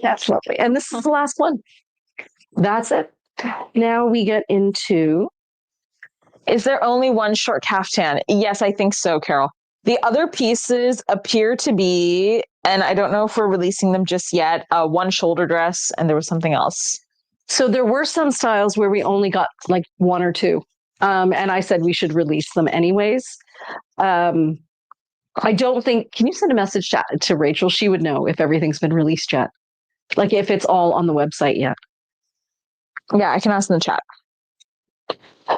That's lovely. And this is the last one. That's it. Now we get into... Is there only one short kaftan? Yes, I think so, Carol. The other pieces appear to be, and I don't know if we're releasing them just yet, one shoulder dress, and there was something else. So there were some styles where we only got like one or two. And I said we should release them anyways. I don't think, can you send a message to Rachel? She would know if everything's been released yet. Like if it's all on the website yet. Yeah, I can ask in the chat.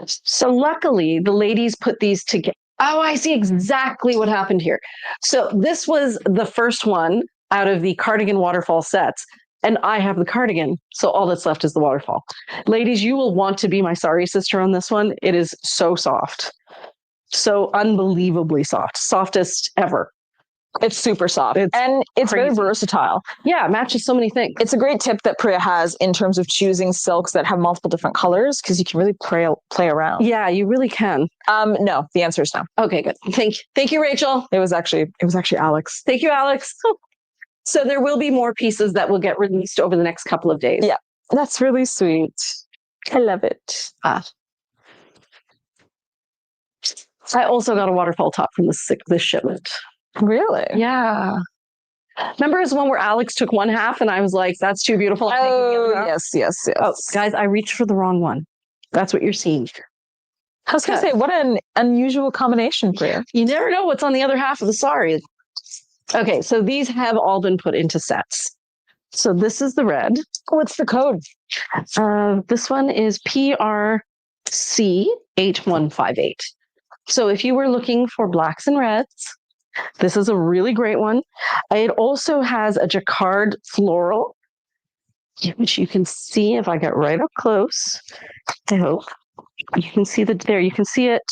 So luckily the ladies put these together. Oh, I see exactly what happened here. So this was the first one out of the cardigan waterfall sets. And I have the cardigan. So all that's left is the waterfall. Ladies, you will want to be my sorry sister on this one. It is so soft. So unbelievably soft. Softest ever. It's super soft. And it's very versatile. Yeah, it matches so many things. It's a great tip that Priya has in terms of choosing silks that have multiple different colors because you can really play around. Yeah, you really can. No, the answer is no. Okay, good. Thank you, Rachel. It was actually Alex. Thank you, Alex. So there will be more pieces that will get released over the next couple of days. Yeah, that's really sweet. I love it. I also got a waterfall top from this shipment. Really? Yeah. Remember his one where Alex took one half and I was like, that's too beautiful. Yes. Oh, guys, I reached for the wrong one. That's what you're seeing. I was going to say, what an unusual combination for you. You never know what's on the other half of the sari. Okay, so these have all been put into sets. So this is the red. What's the code? This one is PRC8158. So if you were looking for blacks and reds, this is a really great one. It also has a jacquard floral, which you can see if I get right up close. I hope you can see there. You can see it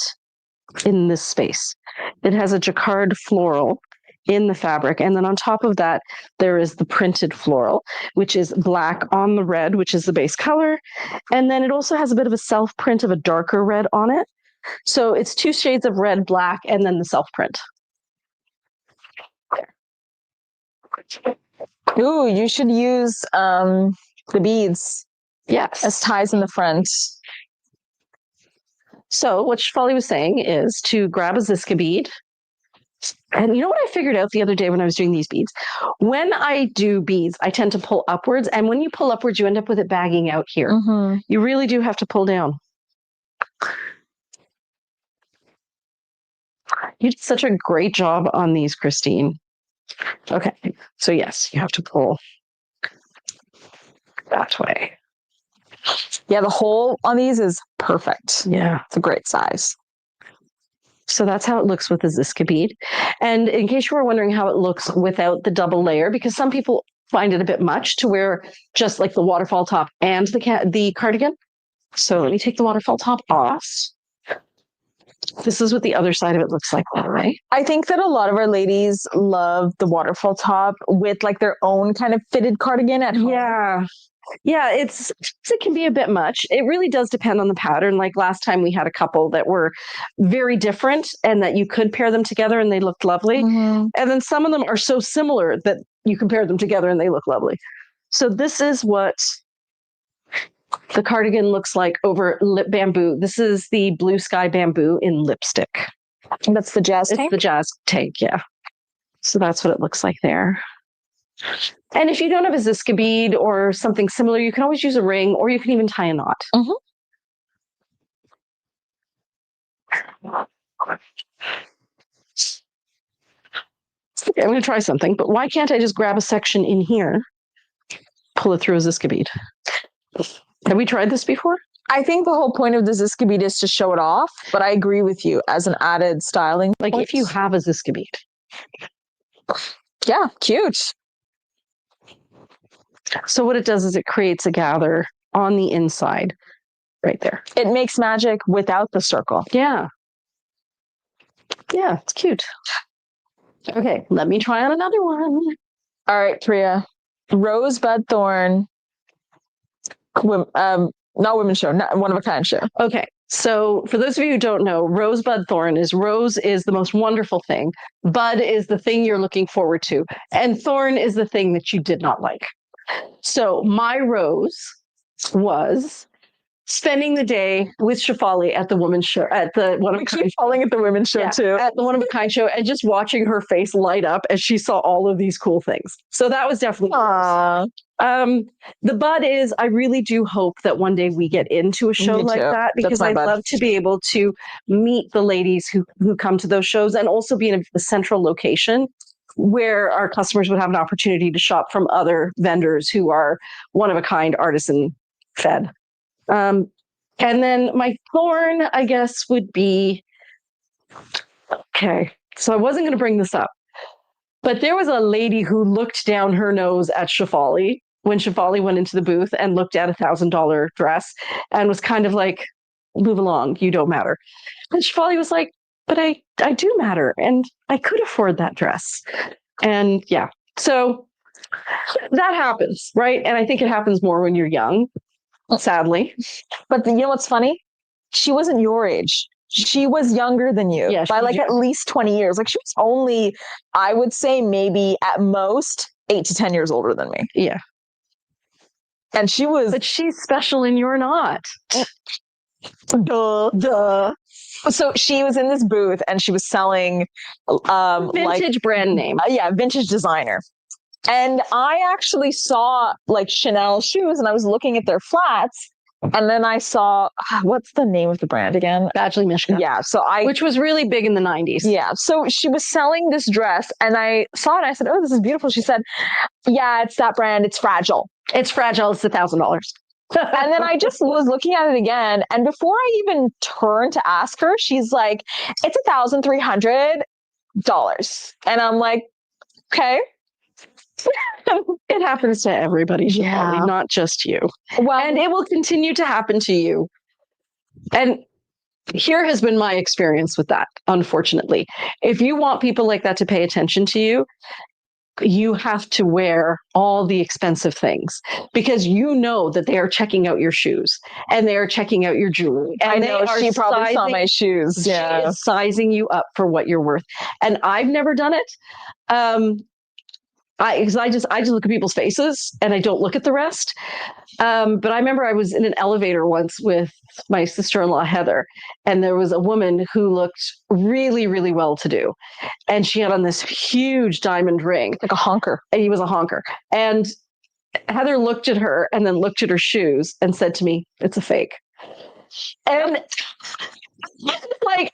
in this space. It has a jacquard floral in the fabric. And then on top of that, there is the printed floral, which is black on the red, which is the base color. And then it also has a bit of a self print of a darker red on it. So it's 2 shades of red, black, and then the self print. Ooh, you should use the beads. Yes. As ties in the front. So what Shefali was saying is to grab a Ziska bead. And you know what I figured out the other day when I was doing these beads? When I do beads, I tend to pull upwards. And when you pull upwards, you end up with it bagging out here. Mm-hmm. You really do have to pull down. You did such a great job on these, Christine. Okay. So yes, you have to pull that way. Yeah, the hole on these is perfect. Yeah. It's a great size. So that's how it looks with the Ziska bead. And in case you were wondering how it looks without the double layer, because some people find it a bit much to wear just like the waterfall top and the cardigan. So let me take the waterfall top off. This is what the other side of it looks like, by the way. I think that a lot of our ladies love the waterfall top with like their own kind of fitted cardigan at home. Yeah. Yeah, it can be a bit much. It really does depend on the pattern. Like last time we had a couple that were very different and that you could pair them together and they looked lovely. Mm-hmm. And then some of them are so similar that you can pair them together and they look lovely. So this is what the cardigan looks like over lip bamboo. This is the blue sky bamboo in lipstick. And that's the jazz tank? It's the jazz tank, yeah. So that's what it looks like there. And if you don't have a Ziska bead or something similar, you can always use a ring or you can even tie a knot. Mm-hmm. Okay, I'm going to try something, but why can't I just grab a section in here, pull it through a Ziska bead? Have we tried this before? I think the whole point of the Ziska bead is to show it off, but I agree with you as an added styling. Like if you have a Ziska bead. Yeah, cute. So what it does is it creates a gather on the inside right there. It makes magic without the circle. Yeah. Yeah, it's cute. Okay, let me try on another one. All right, Priya. Rosebud thorn. Not women's show, not one of a kind show. Okay. So for those of you who don't know, rosebud thorn is rose is the most wonderful thing. Bud is the thing you're looking forward to. And thorn is the thing that you did not like. So my rose was spending the day with Shefali at the women's show, at the one of a kind. Falling at the women's show too. At the one of a kind show, and just watching her face light up as she saw all of these cool things. So that was definitely the bud is I really do hope that one day we get into a show like that, because I'd love to be able to meet the ladies who come to those shows and also be in a central location where our customers would have an opportunity to shop from other vendors who are one of a kind, artisan fed. And then my thorn, I guess, would be, okay, so I wasn't going to bring this up, but there was a lady who looked down her nose at Shefali when Shefali went into the booth and looked at $1,000 dress and was kind of like, move along, you don't matter. And Shefali was like, but I do matter, and I could afford that dress. And yeah, so that happens, right? And I think it happens more when you're young, sadly. But you know what's funny? She wasn't your age. She was younger than you by like at least 20 years. Like she was only, I would say maybe at most 8 to 10 years older than me. Yeah. And she was. But she's special and you're not. Duh. So she was in this booth and she was selling vintage brand name. Vintage designer. And I actually saw like Chanel shoes and I was looking at their flats. And then I saw, what's the name of the brand again? Badgley Mischka. Yeah. Which was really big in the 90s. Yeah. So she was selling this dress and I saw it and I said, oh, this is beautiful. She said, yeah, it's that brand. It's fragile. It's fragile. It's $1,000. And then I just was looking at it again. And before I even turned to ask her, she's like, it's $1,300. And I'm like, okay. It happens to everybody, Shefali, not just you. Well, and it will continue to happen to you. And here has been my experience with that, unfortunately. If you want people like that to pay attention to you, you have to wear all the expensive things because you know that they are checking out your shoes and they are checking out your jewelry. And I know she probably saw my shoes. Yeah. She is sizing you up for what you're worth. And I've never done it. Because I just look at people's faces and I don't look at the rest. But I remember I was in an elevator once with my sister-in-law Heather, and there was a woman who looked really, really well-to-do, and she had on this huge diamond ring, like a honker. And he was a honker. And Heather looked at her and then looked at her shoes and said to me, "It's a fake." And like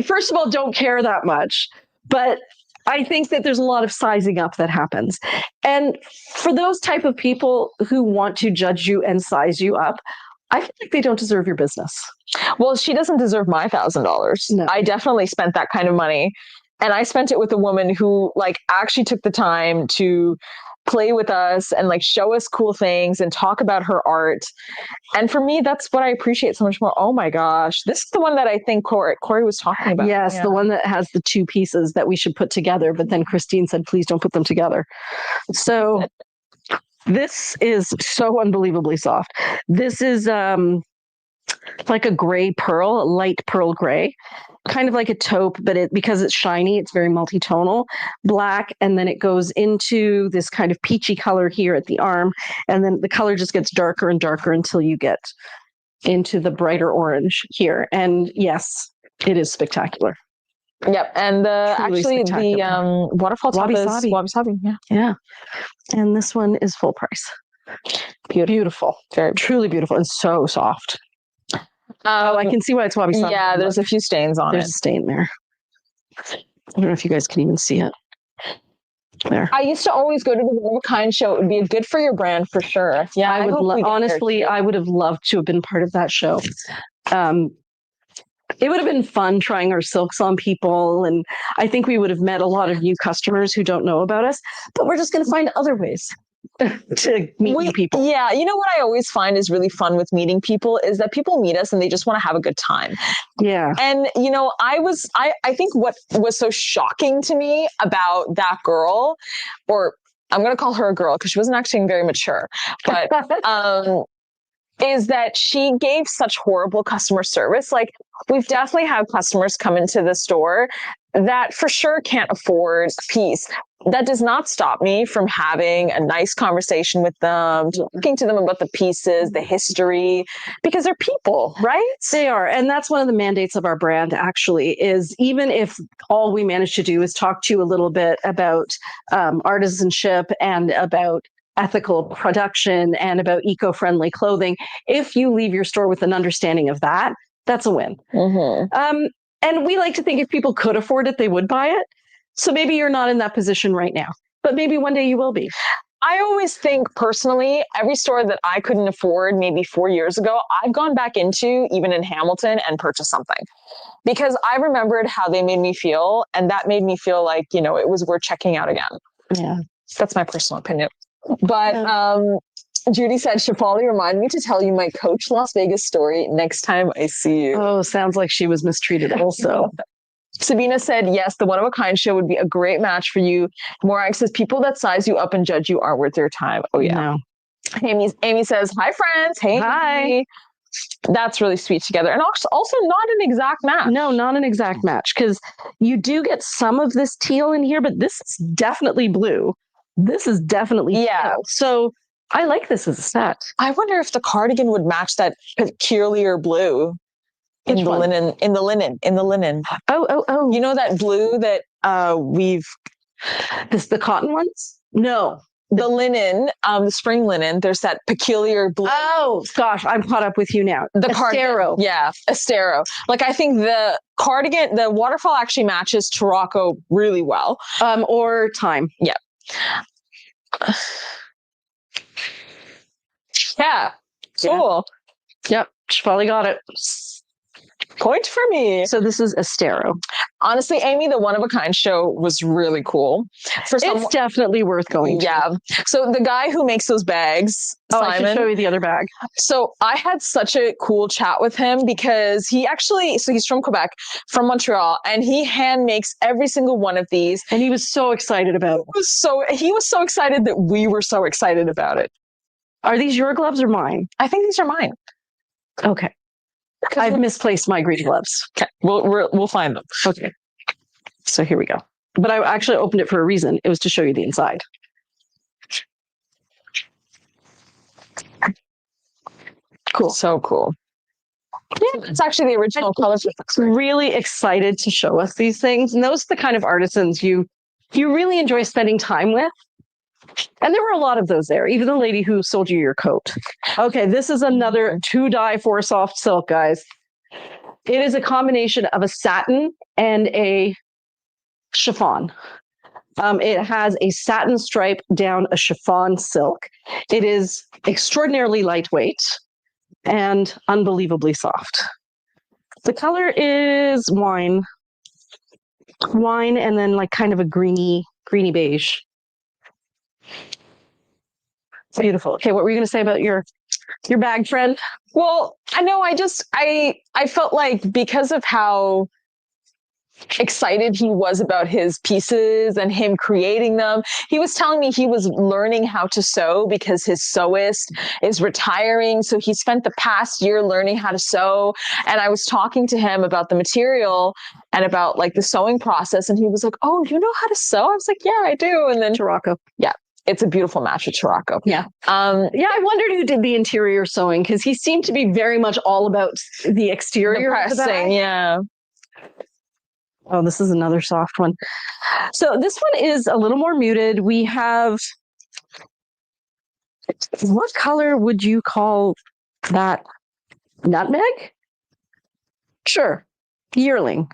first of all, don't care that much, but I think that there's a lot of sizing up that happens. And for those type of people who want to judge you and size you up, I feel like they don't deserve your business. Well, she doesn't deserve my $1,000. No. I definitely spent that kind of money. And I spent it with a woman who like actually took the time to play with us and like show us cool things and talk about her art. And for me, that's what I appreciate so much more. Oh my gosh. This is the one that I think Corey was talking about. Yes, yeah. The one that has the two pieces that we should put together. But then Christine said, please don't put them together. So this is so unbelievably soft. This is like a gray pearl, a light pearl gray, kind of like a taupe, but because it's shiny, it's very multi-tonal, black, and then it goes into this kind of peachy color here at the arm, and then the color just gets darker and darker until you get into the brighter orange here. And yes, it is spectacular. Yep, and actually the waterfall top is wabi-sabi. Yeah, and this one is full price. Beautiful, very truly beautiful, and so soft. I can see why it's wabi-sabi. Yeah, there's a few stains on it. There's a stain there. I don't know if you guys can even see it. There. I used to always go to the One of a Kind show. It would be good for your brand for sure. Yeah, I would honestly, I would have loved to have been part of that show. It would have been fun trying our silks on people, and I think we would have met a lot of new customers who don't know about us. But we're just going to find other ways to meet new people. Yeah, you know what I always find is really fun with meeting people is that people meet us and they just want to have a good time. Yeah. And you know, I think what was so shocking to me about that girl, or I'm going to call her a girl because she wasn't actually very mature, but is that she gave such horrible customer service. Like, we've definitely had customers come into the store that for sure can't afford a piece. That does not stop me from having a nice conversation with them, talking to them about the pieces, the history, because they're people, right? They are. And that's one of the mandates of our brand, actually, is even if all we manage to do is talk to you a little bit about artisanship and about ethical production and about eco-friendly clothing, if you leave your store with an understanding of that, that's a win. Mm-hmm. And we like to think if people could afford it, they would buy it. So maybe you're not in that position right now, but maybe one day you will be. I always think personally, every store that I couldn't afford maybe 4 years ago, I've gone back into, even in Hamilton, and purchased something. Because I remembered how they made me feel, and that made me feel like, you know, it was worth checking out again. Yeah. That's my personal opinion. But Judy said, Shefali, remind me to tell you my Coach Las Vegas story next time I see you. Oh, sounds like she was mistreated also. Sabina said, yes, the One of a Kind show would be a great match for you. Morag says, people that size you up and judge you aren't worth their time. Oh, yeah. No. Amy says, hi, friends. Hey. Hi. That's really sweet together. And also not an exact match. No, not an exact match, because you do get some of this teal in here, but this is definitely blue. This is definitely teal. So I like this as a set. I wonder if the cardigan would match that peculiar blue. In the linen. Oh. You know that blue that we've... The cotton ones? No. The linen, the spring linen, there's that peculiar blue. Oh, gosh, I'm caught up with you now. The Astero. Yeah, Astero. Like, I think the cardigan, the waterfall actually matches Tarocco really well. Or Time. Yeah. Yeah. Cool. Yep. She probably got it. Point for me. So this is Estero. Honestly, Amy, the One of a Kind show was really cool. It's definitely worth going to. Yeah. So the guy who makes those bags, Simon, I should show you the other bag. So I had such a cool chat with him because he's from Quebec, from Montreal, and he hand makes every single one of these. And he was so excited about it. He was so excited that we were so excited about it. Are these your gloves or mine? I think these are mine. Okay. I've misplaced my green gloves. Okay. We'll find them. Okay. So here we go. But I actually opened it for a reason. It was to show you the inside. Cool. So cool. Yeah, it's actually the original color. Really excited to show us these things. And those are the kind of artisans you really enjoy spending time with. And there were a lot of those there, even the lady who sold you your coat. Okay, this is another 2-dye 4 soft silk, guys. It is a combination of a satin and a chiffon. It has a satin stripe down a chiffon silk. It is extraordinarily lightweight and unbelievably soft. The color is wine, and then like kind of a greeny beige. It's beautiful. Okay, what were you going to say about your bag, friend? Well, I know. I felt like because of how excited he was about his pieces and him creating them, he was telling me he was learning how to sew because his sewist is retiring. So he spent the past year learning how to sew. And I was talking to him about the material and about like the sewing process. And he was like, "Oh, you know how to sew?" I was like, "Yeah, I do." And then Tarocco. Yeah. It's a beautiful match with Tarocco. Yeah. I wondered who did the interior sewing because he seemed to be very much all about the exterior. The pressing, yeah. Oh, this is another soft one. So this one is a little more muted. We have, what color would you call that? Nutmeg? Sure. Yearling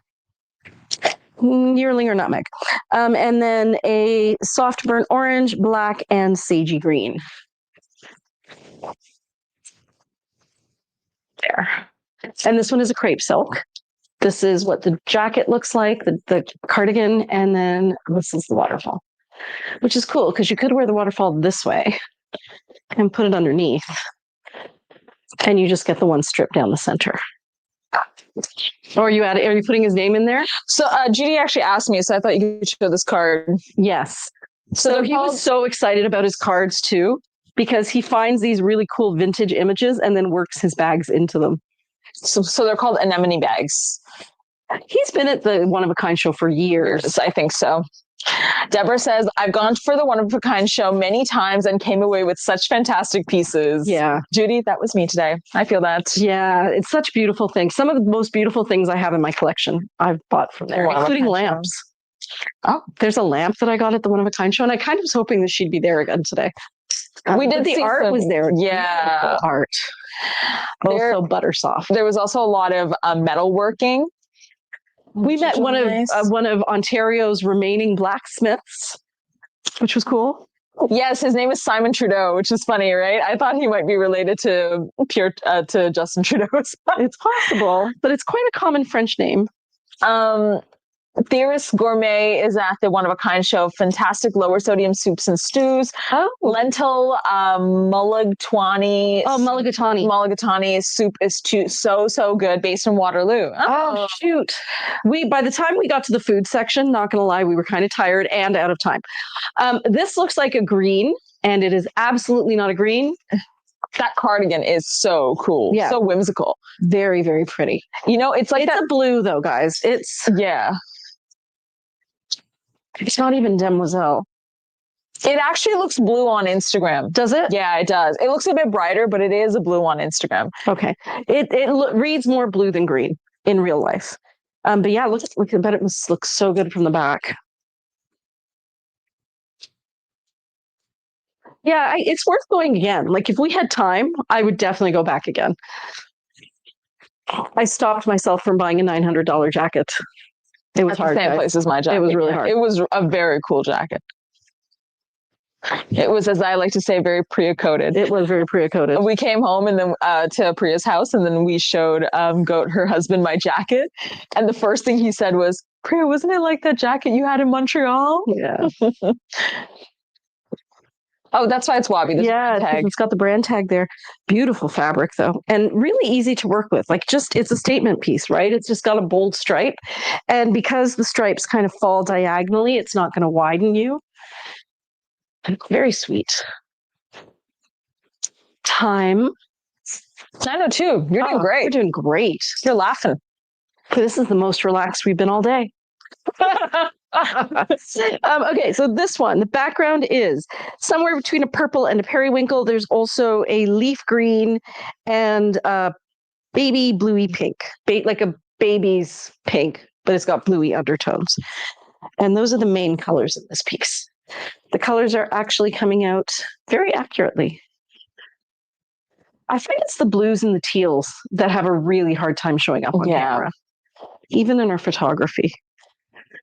or nutmeg. And then a soft burnt orange, black, and sagey green. There. And this one is a crepe silk. This is what the jacket looks like, the cardigan, and then this is the waterfall, which is cool because you could wear the waterfall this way and put it underneath, and you just get the one strip down the center. Or are you putting his name in there? So Judy actually asked me, so I thought you could show this card. Yes. So he was so excited about his cards too, because he finds these really cool vintage images and then works his bags into them. So they're called anemone bags. He's been at the One of a Kind show for years. I think so. Deborah says, "I've gone for the One of a Kind show many times and came away with such fantastic pieces." Yeah. Judy, that was me today. I feel that. Yeah, it's such beautiful things. Some of the most beautiful things I have in my collection I've bought from there, including lamps. Oh, there's a lamp that I got at the One of a Kind show, and I kind of was hoping that she'd be there again today. We did the art was there. Yeah. Beautiful art. Also butter soft. There was also a lot of metalworking. We met one of Ontario's remaining blacksmiths, which was cool. Yes, his name is Simon Trudeau, which is funny, right? I thought he might be related to Justin Trudeau. It's possible, but it's quite a common French name. Theorist Gourmet is at the One of a Kind show. Fantastic lower sodium soups and stews. Oh. Lentil mulligatawny. Oh, mulligatawny. Mulligatawny soup is so good, based in Waterloo. Oh, shoot. By the time we got to the food section, not going to lie, we were kind of tired and out of time. This looks like a green, and it is absolutely not a green. That cardigan is so cool. Yeah. So whimsical. Very, very pretty. You know, it's like it's a blue though, guys. It's not even demoiselle. It actually looks blue on Instagram. Does it? Yeah, it does. It looks a bit brighter, but it is a blue on Instagram. Okay. It reads more blue than green in real life. But yeah, look, I bet it looks so good from the back. Yeah, it's worth going again. Like if we had time, I would definitely go back again. I stopped myself from buying a $900 jacket. It was hard. Same place as my jacket. It was really hard. It was a very cool jacket. It was, as I like to say, very Priya-coded. It was very Priya-coded. We came home and then to Priya's house, and then we showed Goat, her husband, my jacket. And the first thing he said was, Priya, wasn't it like that jacket you had in Montreal? Yeah. Oh, that's why it's Wabi. Yeah, it's got the brand tag there. Beautiful fabric, though, and really easy to work with. Like, just it's a statement piece, right? It's just got a bold stripe, and because the stripes kind of fall diagonally, it's not going to widen you. Very sweet. Time 9:02. You're doing great. You're doing great. You're laughing. This is the most relaxed we've been all day. Okay, so this one, the background is somewhere between a purple and a periwinkle. There's also a leaf green and a baby bluey pink, like a baby's pink, but it's got bluey undertones. And those are the main colors in this piece. The colors are actually coming out very accurately. I find it's the blues and the teals that have a really hard time showing up on camera, even in our photography.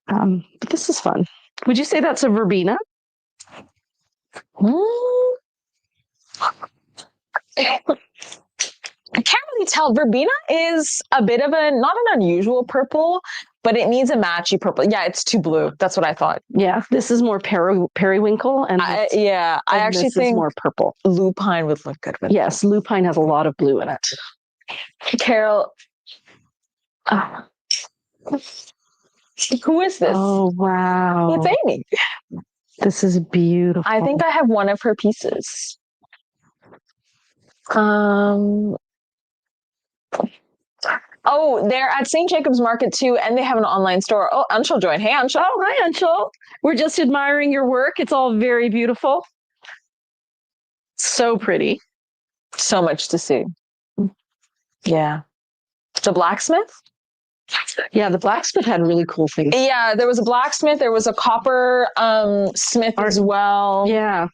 But this is fun. Would you say that's a verbena? I can't really tell. Verbena is a bit of not an unusual purple, but it needs a matchy purple. Yeah, it's too blue. That's what I thought. Yeah, this is more periwinkle, and I actually think more purple. Lupine would look good with. Yes, lupine has a lot of blue in it. Carol, who is this? Oh wow, it's Amy. This is beautiful. I think I have one of her pieces. Oh, they're at St. Jacob's Market too, and they have an online store. Oh, Anshul joined. Hey, Anshul. Oh, hi, Anshul. We're just admiring your work. It's all very beautiful. So pretty. So much to see. Yeah. The blacksmith? Yeah, the blacksmith had really cool things. Yeah, there was a blacksmith. There was a copper smith as well. Yeah.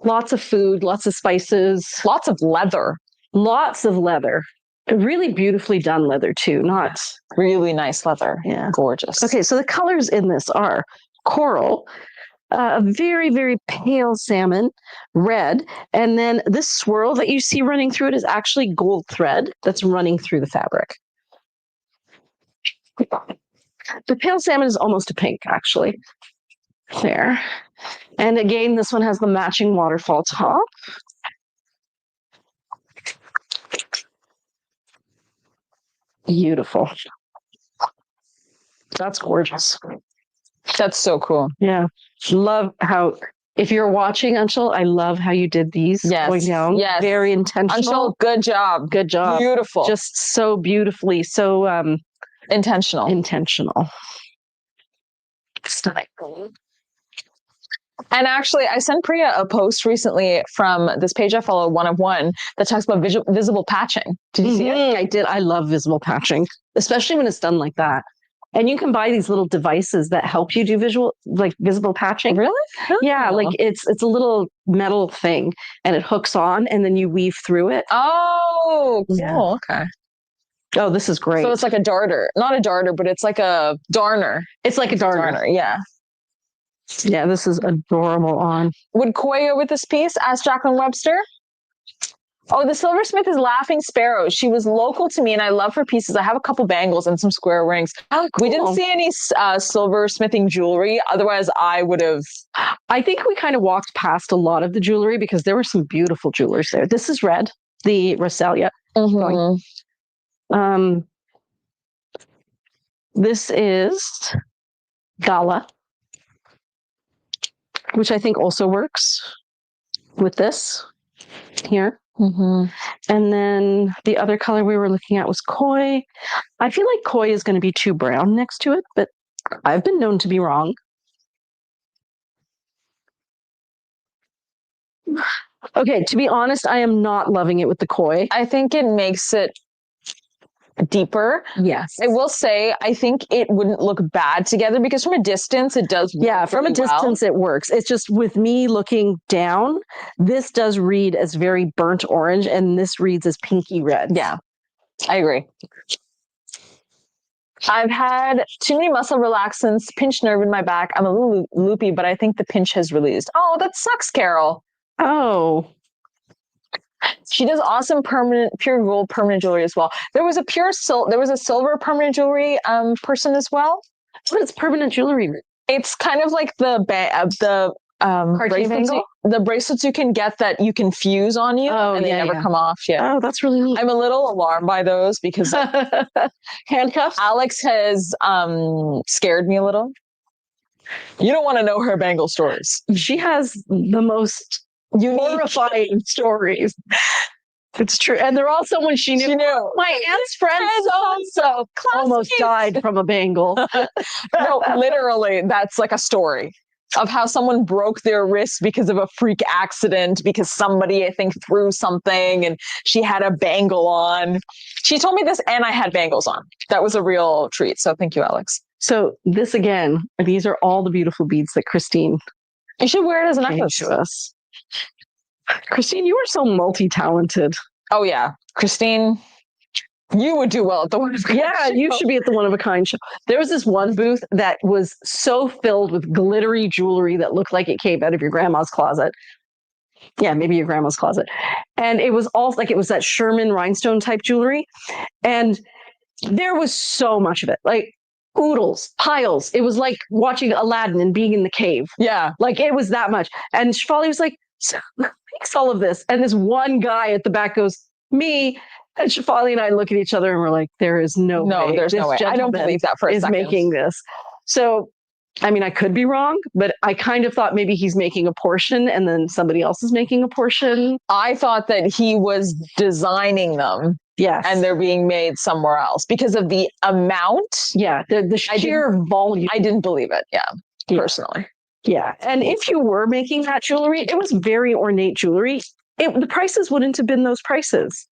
Lots of food, lots of spices. Lots of leather. Lots of leather. Really beautifully done leather too, not really nice leather. Yeah. Gorgeous. Okay, so the colors in this are coral, a very, very pale salmon, red, and then this swirl that you see running through it is actually gold thread that's running through the fabric. The pale salmon is almost a pink, actually. There. And again, this one has the matching waterfall top. Beautiful. That's gorgeous. That's so cool. Yeah. Love how, if you're watching, Anshul, I love how you did these going down. Yes. Very intentional. Anshul, good job. Good job. Beautiful. Just so beautifully, so intentional. Intentional. Stunning. And actually, I sent Priya a post recently from this page I follow, One of One, that talks about visible patching. Did you see it? I did. I love visible patching, especially when it's done like that. And you can buy these little devices that help you do visible patching. Really? Yeah, like it's a little metal thing, and it hooks on, and then you weave through it. Oh, cool. Yeah. Okay. Oh, this is great. So it's like a darter, not a darter, but it's like a darner. It's like a darner. Yeah. Yeah, this is adorable on. Would Koi go with this piece? Asked Jacqueline Webster. Oh, the silversmith is Laughing Sparrow. She was local to me, and I love her pieces. I have a couple bangles and some square rings. Oh, cool. We didn't see any silversmithing jewelry. Otherwise, I would have. I think we kind of walked past a lot of the jewelry because there were some beautiful jewelers there. This is red, the Rosalia. Mm-hmm. This is Gala, which I think also works with this here. Mm-hmm. And then the other color we were looking at was Koi. I feel like Koi is going to be too brown next to it, but I've been known to be wrong. Okay, to be honest, I am not loving it with the Koi. I think it makes it deeper. Yes. I will say, I think it wouldn't look bad together because from a distance, it does. Yeah, from a distance, it works. It's just with me looking down, this does read as very burnt orange, and this reads as pinky red. Yeah, I agree. I've had too many muscle relaxants, pinched nerve in my back. I'm a little loopy, but I think the pinch has released. Oh, that sucks, Carol. Oh. She does awesome pure gold permanent jewelry as well. There was a silver permanent jewelry person as well. What is permanent jewelry? It's kind of like the bracelets you can get that you can fuse on you and they never come off. Yeah. Oh, that's really neat. I'm a little alarmed by those because handcuffs. Alex has scared me a little. You don't want to know her bangle stories. She has the most horrifying stories. It's true. And they're all someone she knew. My aunt's friend so almost died from a bangle. No, literally, that's like a story of how someone broke their wrist because of a freak accident, because somebody, I think, threw something and she had a bangle on. She told me this and I had bangles on. That was a real treat. So thank you, Alex. So this again, these are all the beautiful beads that Christine. You should wear it as a necklace to us. Christine, you are so multi-talented. Oh yeah, Christine, you would do well at the One of a Kind show. You should be at the One of a Kind show. There was this one booth that was so filled with glittery jewelry that looked like it came out of your grandma's closet. Yeah, maybe your grandma's closet. And it was all like, it was that Sherman rhinestone type jewelry. And there was so much of it, like oodles, piles. It was like watching Aladdin and being in the cave. Yeah. Like it was that much. And Shefali was like, so who makes all of this? And this one guy at the back goes, me. And Shefali and I look at each other and we're like, there is no way. There's no way. I don't believe that for a second. Is making this. So, I mean, I could be wrong, but I kind of thought maybe he's making a portion and then somebody else is making a portion. I thought that he was designing them. Yes. And they're being made somewhere else because of the amount. Yeah. The sheer volume. I didn't believe it. Yeah. Personally. Yeah. And if you were making that jewelry, it was very ornate jewelry. The prices wouldn't have been those prices,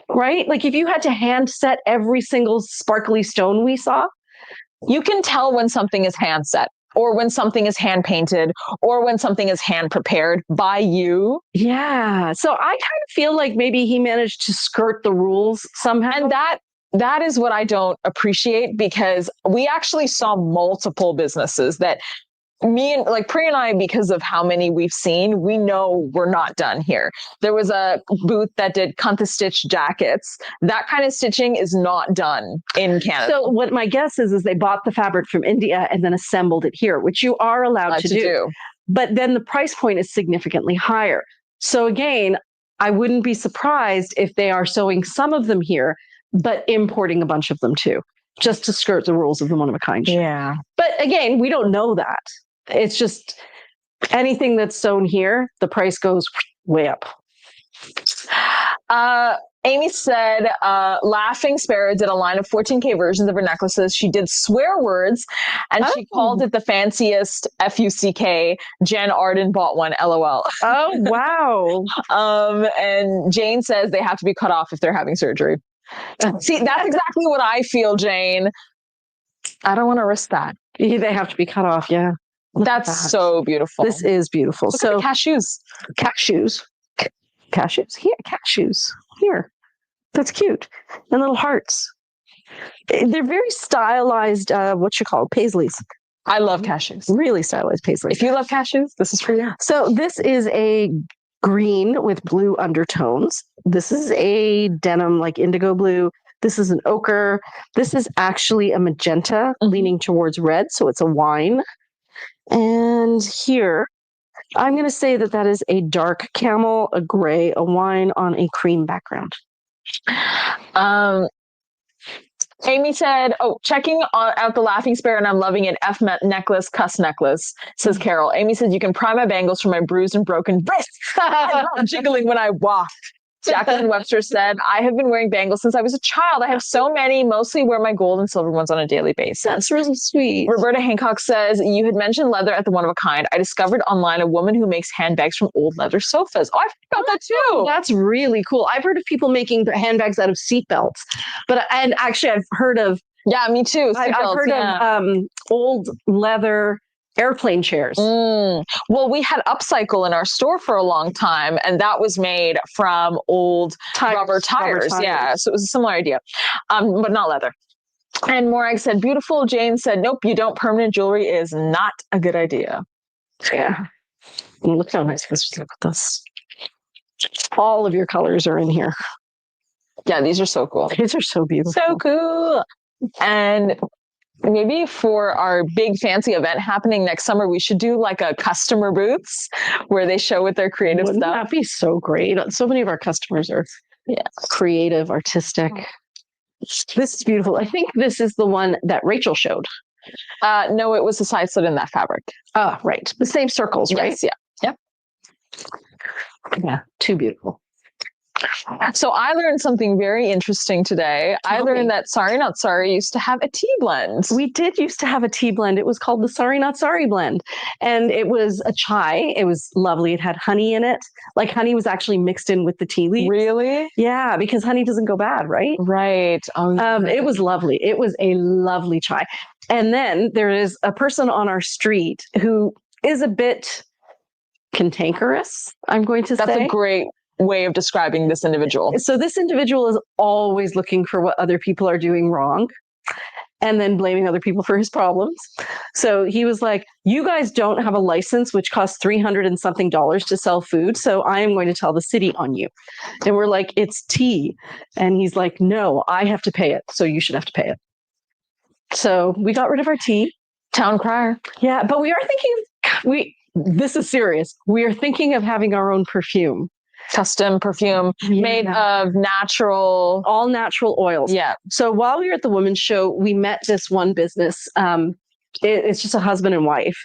right? Like if you had to hand set every single sparkly stone we saw. You can tell when something is hand set or when something is hand painted or when something is hand prepared by you. Yeah. So I kind of feel like maybe he managed to skirt the rules somehow. And that is what I don't appreciate, because we actually saw multiple businesses that me and like Pri and I, because of how many we've seen, we know we're not done here. There was a booth that did Kantha stitch jackets. That kind of stitching is not done in Canada. So what my guess is they bought the fabric from India and then assembled it here, which you are allowed to do. But then the price point is significantly higher. So again, I wouldn't be surprised if they are sewing some of them here, but importing a bunch of them too, just to skirt the rules of the One of a Kind show. Yeah. But again, we don't know that. It's just anything that's sewn here, the price goes way up. Amy said, Laughing Sparrow did a line of 14K versions of her necklaces. She did swear words and she called it the fanciest FUCK. Jen Arden bought one, LOL. Oh, wow. And Jane says they have to be cut off if they're having surgery. See, that's exactly what I feel, Jane. I don't want to risk that. They have to be cut off, yeah. That's so beautiful. This is beautiful. Look at the cashews here, cashews here. That's cute. And little hearts. They're very stylized, paisleys. I love cashews. Really stylized paisleys. If you love cashews, this is for you. So this is a green with blue undertones. This is a denim like indigo blue. This is an ochre. This is actually a magenta leaning towards red. So it's a wine. And here, I'm going to say that is a dark camel, a gray, a wine on a cream background. Amy said, checking out the Laughing Sparrow and I'm loving it. F necklace, cuss necklace, says Carol. Amy said, you can pry my bangles for my bruised and broken wrists. I'm jiggling when I walk. Jacqueline Webster said, I have been wearing bangles since I was a child. I have so many, mostly wear my gold and silver ones on a daily basis. That's really sweet. Roberta Hancock says, you had mentioned leather at the One of a Kind. I discovered online a woman who makes handbags from old leather sofas. Oh, I've heard about that too. That's really cool. I've heard of people making handbags out of seatbelts. And actually I've heard of... Yeah, me too. I've heard of old leather airplane chairs. Well, we had Upcycle in our store for a long time, and that was made from old rubber tires. Yeah, so it was a similar idea, but not leather. And Morag said, beautiful. Jane said, nope, you don't. Permanent jewelry is not a good idea. Yeah. And look how nice this is. Look at this. All of your colors are in here. Yeah, these are so cool. These are so beautiful. So cool. And maybe for our big fancy event happening next summer, we should do like a customer booths where they show with their creative Wouldn't stuff. that be so great? So many of our customers are creative, artistic. This is beautiful. I think this is the one that Rachel showed. No, it was the side slit in that fabric. Ah, right. The same circles, right? Yes, yeah. Yeah, too beautiful. So I learned something very interesting today. I learned that Sorry Not Sorry used to have a tea blend. We did used to have a tea blend. It was called the Sorry Not Sorry blend. And it was a chai. It was lovely. It had honey in it. Like honey was actually mixed in with the tea leaves. Really? Yeah, because honey doesn't go bad, right? Right. It was lovely. It was a lovely chai. And then there is a person on our street who is a bit cantankerous, I'm going to say. That's a great way of describing this individual. So this individual is always looking for what other people are doing wrong and then blaming other people for his problems. So he was like, you guys don't have a license, which costs $300 and something to sell food. So I am going to tell the city on you. And we're like, it's tea. And he's like, no, I have to pay it. So you should have to pay it. So we got rid of our tea. Town crier. Yeah, but we are thinking, this is serious. We are thinking of having our own perfume. Custom perfume made of all natural oils. Yeah. So while we were at the women's show, we met this one business. It's just a husband and wife,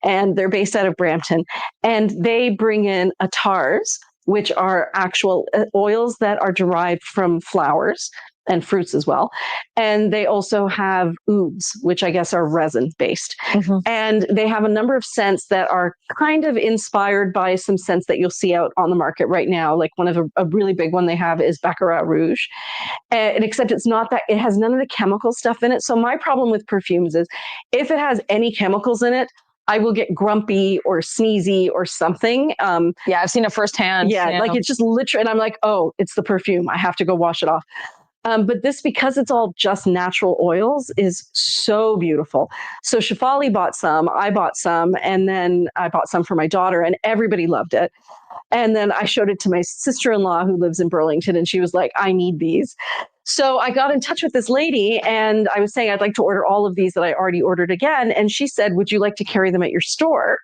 and they're based out of Brampton, and they bring in attars, which are actual oils that are derived from flowers and fruits as well. And they also have ouds, which I guess are resin based. Mm-hmm. And they have a number of scents that are kind of inspired by some scents that you'll see out on the market right now. Like one of a really big one they have is Baccarat Rouge. And except it's not that, it has none of the chemical stuff in it. So my problem with perfumes is if it has any chemicals in it, I will get grumpy or sneezy or something. Yeah, I've seen it firsthand. Yeah, like it's just literally, and I'm like, oh, it's the perfume. I have to go wash it off. But this, because it's all just natural oils, is so beautiful. So Shefali bought some, I bought some, and then I bought some for my daughter, and everybody loved it. And then I showed it to my sister-in-law who lives in Burlington, and she was like, I need these. So I got in touch with this lady, and I was saying I'd like to order all of these that I already ordered again. And she said, would you like to carry them at your store?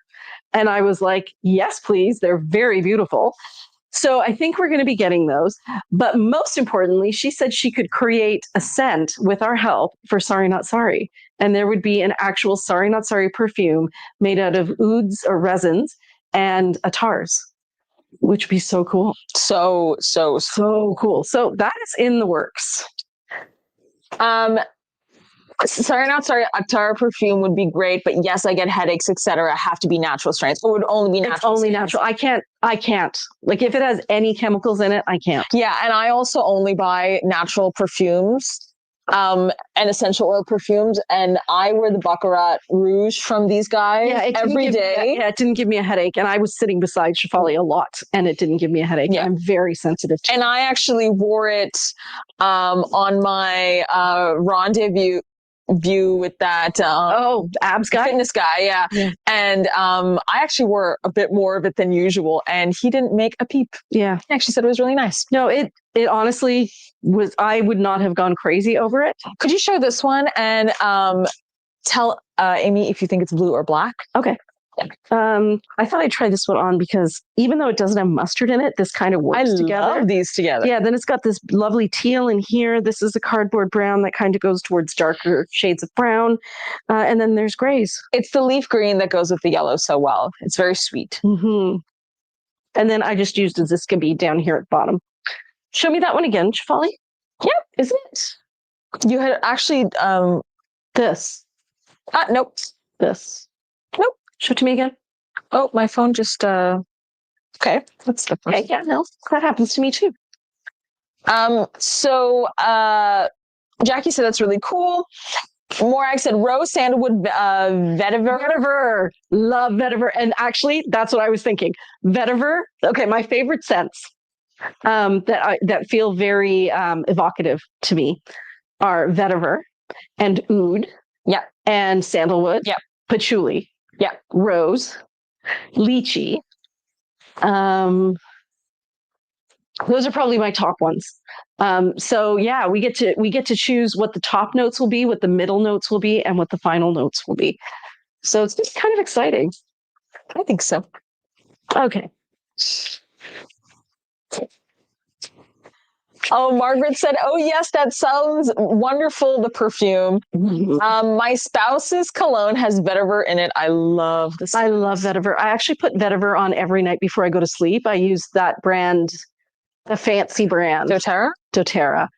And I was like, yes, please. They're very beautiful. So I think we're going to be getting those. But most importantly, she said she could create a scent with our help for Sorry Not Sorry. And there would be an actual Sorry Not Sorry perfume made out of ouds or resins and attars, which would be so cool. So cool. So that is in the works. Sorry Not Sorry, attar perfume would be great, but yes, I get headaches, etc. Have to be natural strengths. Or would only be natural. It's only natural. I can't. Like if it has any chemicals in it, I can't. Yeah, and I also only buy natural perfumes, and essential oil perfumes, and I wear the Baccarat Rouge from these guys every day. Yeah, it didn't give me a headache, and I was sitting beside Shefali a lot, and it didn't give me a headache. Yeah. I'm very sensitive to it. And I actually wore it on my rendezvous with that abs guy, fitness guy, yeah. And I actually wore a bit more of it than usual, and he didn't make a peep. Yeah, he actually said it was really nice. No, it honestly was. I would not have gone crazy over it. Could you show this one and tell Amy if you think it's blue or black? Okay. I thought I'd try this one on because even though it doesn't have mustard in it, this kind of works together. I love these together. Yeah, then it's got this lovely teal in here. This is a cardboard brown that kind of goes towards darker shades of brown. And then there's grays. It's the leaf green that goes with the yellow so well. It's very sweet. Mm-hmm. And then I just used a Ziska bead down here at the bottom. Show me that one again, Shefali. Yep, isn't it? You had actually this. Nope. This. Nope. Show it to me again. Oh, my phone just okay. That's the first. Okay, yeah, no, that happens to me too. So Jackie said that's really cool. Morag said rose, sandalwood, vetiver. Vetiver. Love vetiver. And actually, that's what I was thinking. Vetiver. Okay, my favorite scents that feel very evocative to me are vetiver. and oud. Yeah. And sandalwood. Yeah. Patchouli. Yeah. Rose. Lychee. Those are probably my top ones. So yeah, we get to choose what the top notes will be, what the middle notes will be, and what the final notes will be. So it's just kind of exciting. I think so. Okay. Oh, Margaret said, "Oh yes, that sounds wonderful. The perfume. My spouse's cologne has vetiver in it. I love this. I love vetiver. I actually put vetiver on every night before I go to sleep. I use that brand, the fancy brand, doTERRA.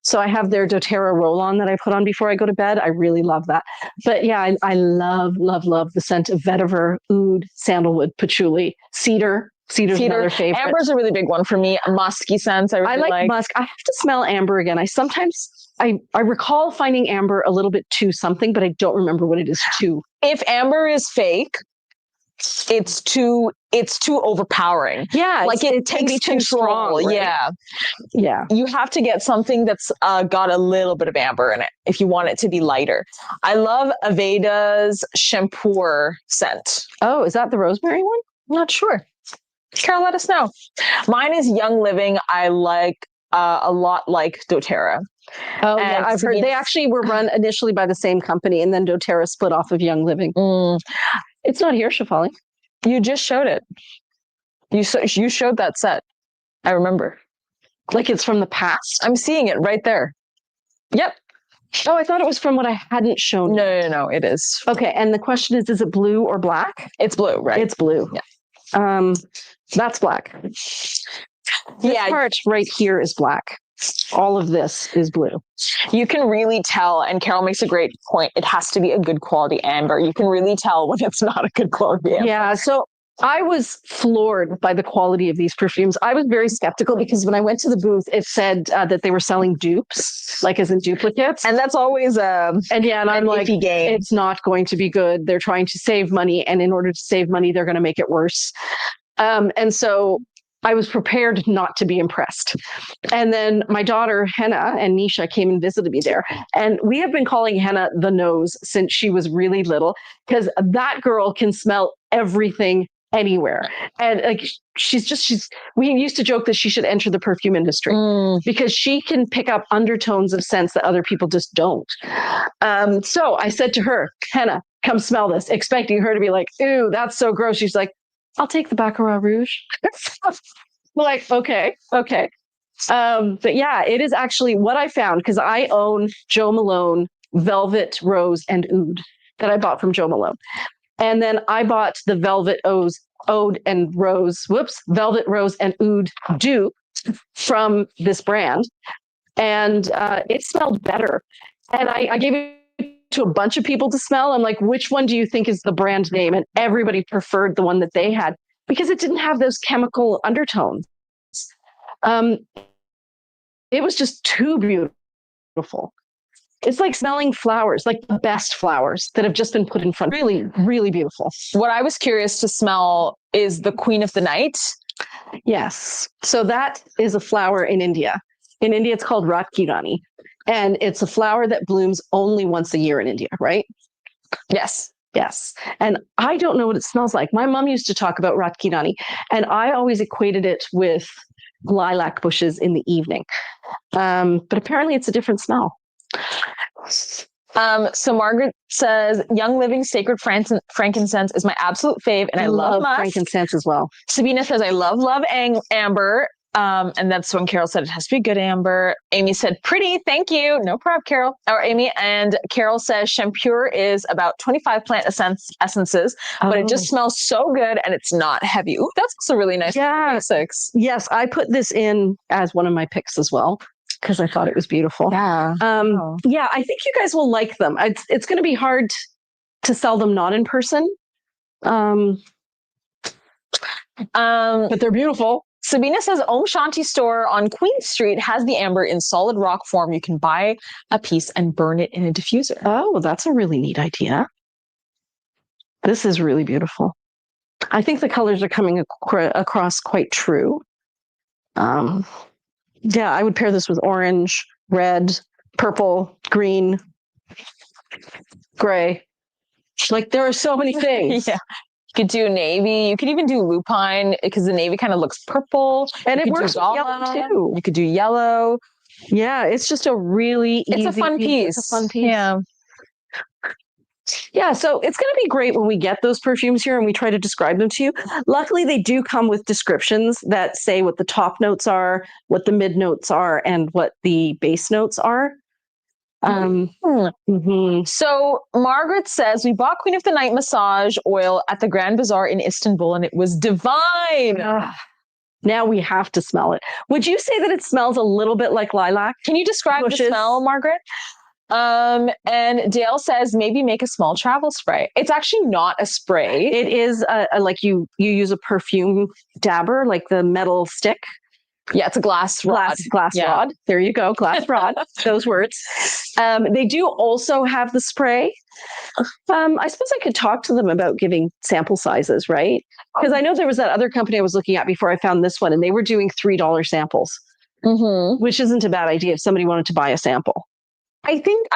So I have their doTERRA roll-on that I put on before I go to bed. I really love that. But yeah, I love the scent of vetiver, oud, sandalwood, patchouli, cedar. Cedar's another favorite. Amber's a really big one for me. Musky scents. I like musk. I have to smell amber again. I recall finding amber a little bit too something, but I don't remember what it is too. If amber is fake, it's too overpowering. Yeah, like it takes be too strong. Right? Yeah. You have to get something that's got a little bit of amber in it if you want it to be lighter. I love Aveda's Shampoo scent. Oh, is that the rosemary one? I'm not sure. Carol, let us know. Mine is Young Living. I like a lot like doTERRA. Oh, and yeah, I've heard they actually were run initially by the same company, and then doTERRA split off of Young Living. It's not here, Shefali. You just showed it. You showed that set. I remember. Like it's from the past? I'm seeing it right there. Yep. Oh, I thought it was from what I hadn't shown. No, it is. Okay, and the question is it blue or black? It's blue, right? It's blue. Yeah. That's black. This part right here is black. All of this is blue. You can really tell, and Carol makes a great point, it has to be a good quality amber. You can really tell when it's not a good quality amber. Yeah, so I was floored by the quality of these perfumes. I was very skeptical because when I went to the booth, it said that they were selling dupes, like as in duplicates. And that's always and I'm like, it's not going to be good. They're trying to save money, and in order to save money, they're going to make it worse. And so I was prepared not to be impressed. And then my daughter, Henna, and Nisha came and visited me there. And we have been calling Henna the nose since she was really little, because that girl can smell everything anywhere. And like, we used to joke that she should enter the perfume industry because she can pick up undertones of scents that other people just don't. So I said to her, Henna, come smell this, expecting her to be like, ew, that's so gross. She's like, I'll take the Baccarat Rouge. Like, okay. But yeah, it is actually what I found, because I own Jo Malone Velvet Rose and Oud that I bought from Jo Malone. And then I bought the Velvet Velvet Rose and Oud dupe from this brand. And it smelled better. And I gave it to a bunch of people to smell. I'm like, which one do you think is the brand name? And everybody preferred the one that they had because it didn't have those chemical undertones. It was just too beautiful. It's like smelling flowers, like the best flowers that have just been put in front. Really, really beautiful. What I was curious to smell is the Queen of the Night. Yes. So that is a flower in India. In India, it's called Ratkirani. And it's a flower that blooms only once a year in India, right? Yes. And I don't know what it smells like. My mom used to talk about Ratkirani, and I always equated it with lilac bushes in the evening. But apparently it's a different smell. So Margaret says, Young Living Sacred Frankincense is my absolute fave, and I love frankincense as well. Sabina says, I love amber. And that's when Carol said it has to be good amber. Amy said, pretty, thank you. No problem, Carol. Or Amy. And Carol says, Shampoo is about 25 plant essences, but it just smells so good and it's not heavy. Ooh, that's also really nice. Yeah. 6. Yes, I put this in as one of my picks as well, because I thought it was beautiful. Yeah. Yeah, I think you guys will like them. It's going to be hard to sell them not in person. But they're beautiful. Sabina says, Om Shanti store on Queen Street has the amber in solid rock form. You can buy a piece and burn it in a diffuser. Oh, that's a really neat idea. This is really beautiful. I think the colors are coming across quite true. Yeah, I would pair this with orange, red, purple, green, Gray. Like there are so many things. Yeah. You could do navy. You could even do lupine because the navy kind of looks purple. And it works with yellow too. You could do yellow. Yeah, it's just a really easy. It's a fun piece. It's a fun piece. Yeah. Yeah, so it's going to be great when we get those perfumes here and we try to describe them to you. Luckily, they do come with descriptions that say what the top notes are, what the mid notes are, and what the base notes are. So Margaret says, we bought Queen of the Night massage oil at the Grand Bazaar in Istanbul and it was divine. Now we have to smell it. Would you say that it smells a little bit like lilac? Can you describe the smell, Margaret? And Dale says, maybe make a small travel spray. It's actually not a spray. It is like you use a perfume dabber, like the metal stick. Yeah, it's a glass rod. Glass rod. There you go. Glass rod. Those words. They do also have the spray. I suppose I could talk to them about giving sample sizes, right? Because I know there was that other company I was looking at before I found this one, and they were doing $3 samples, which isn't a bad idea if somebody wanted to buy a sample. I think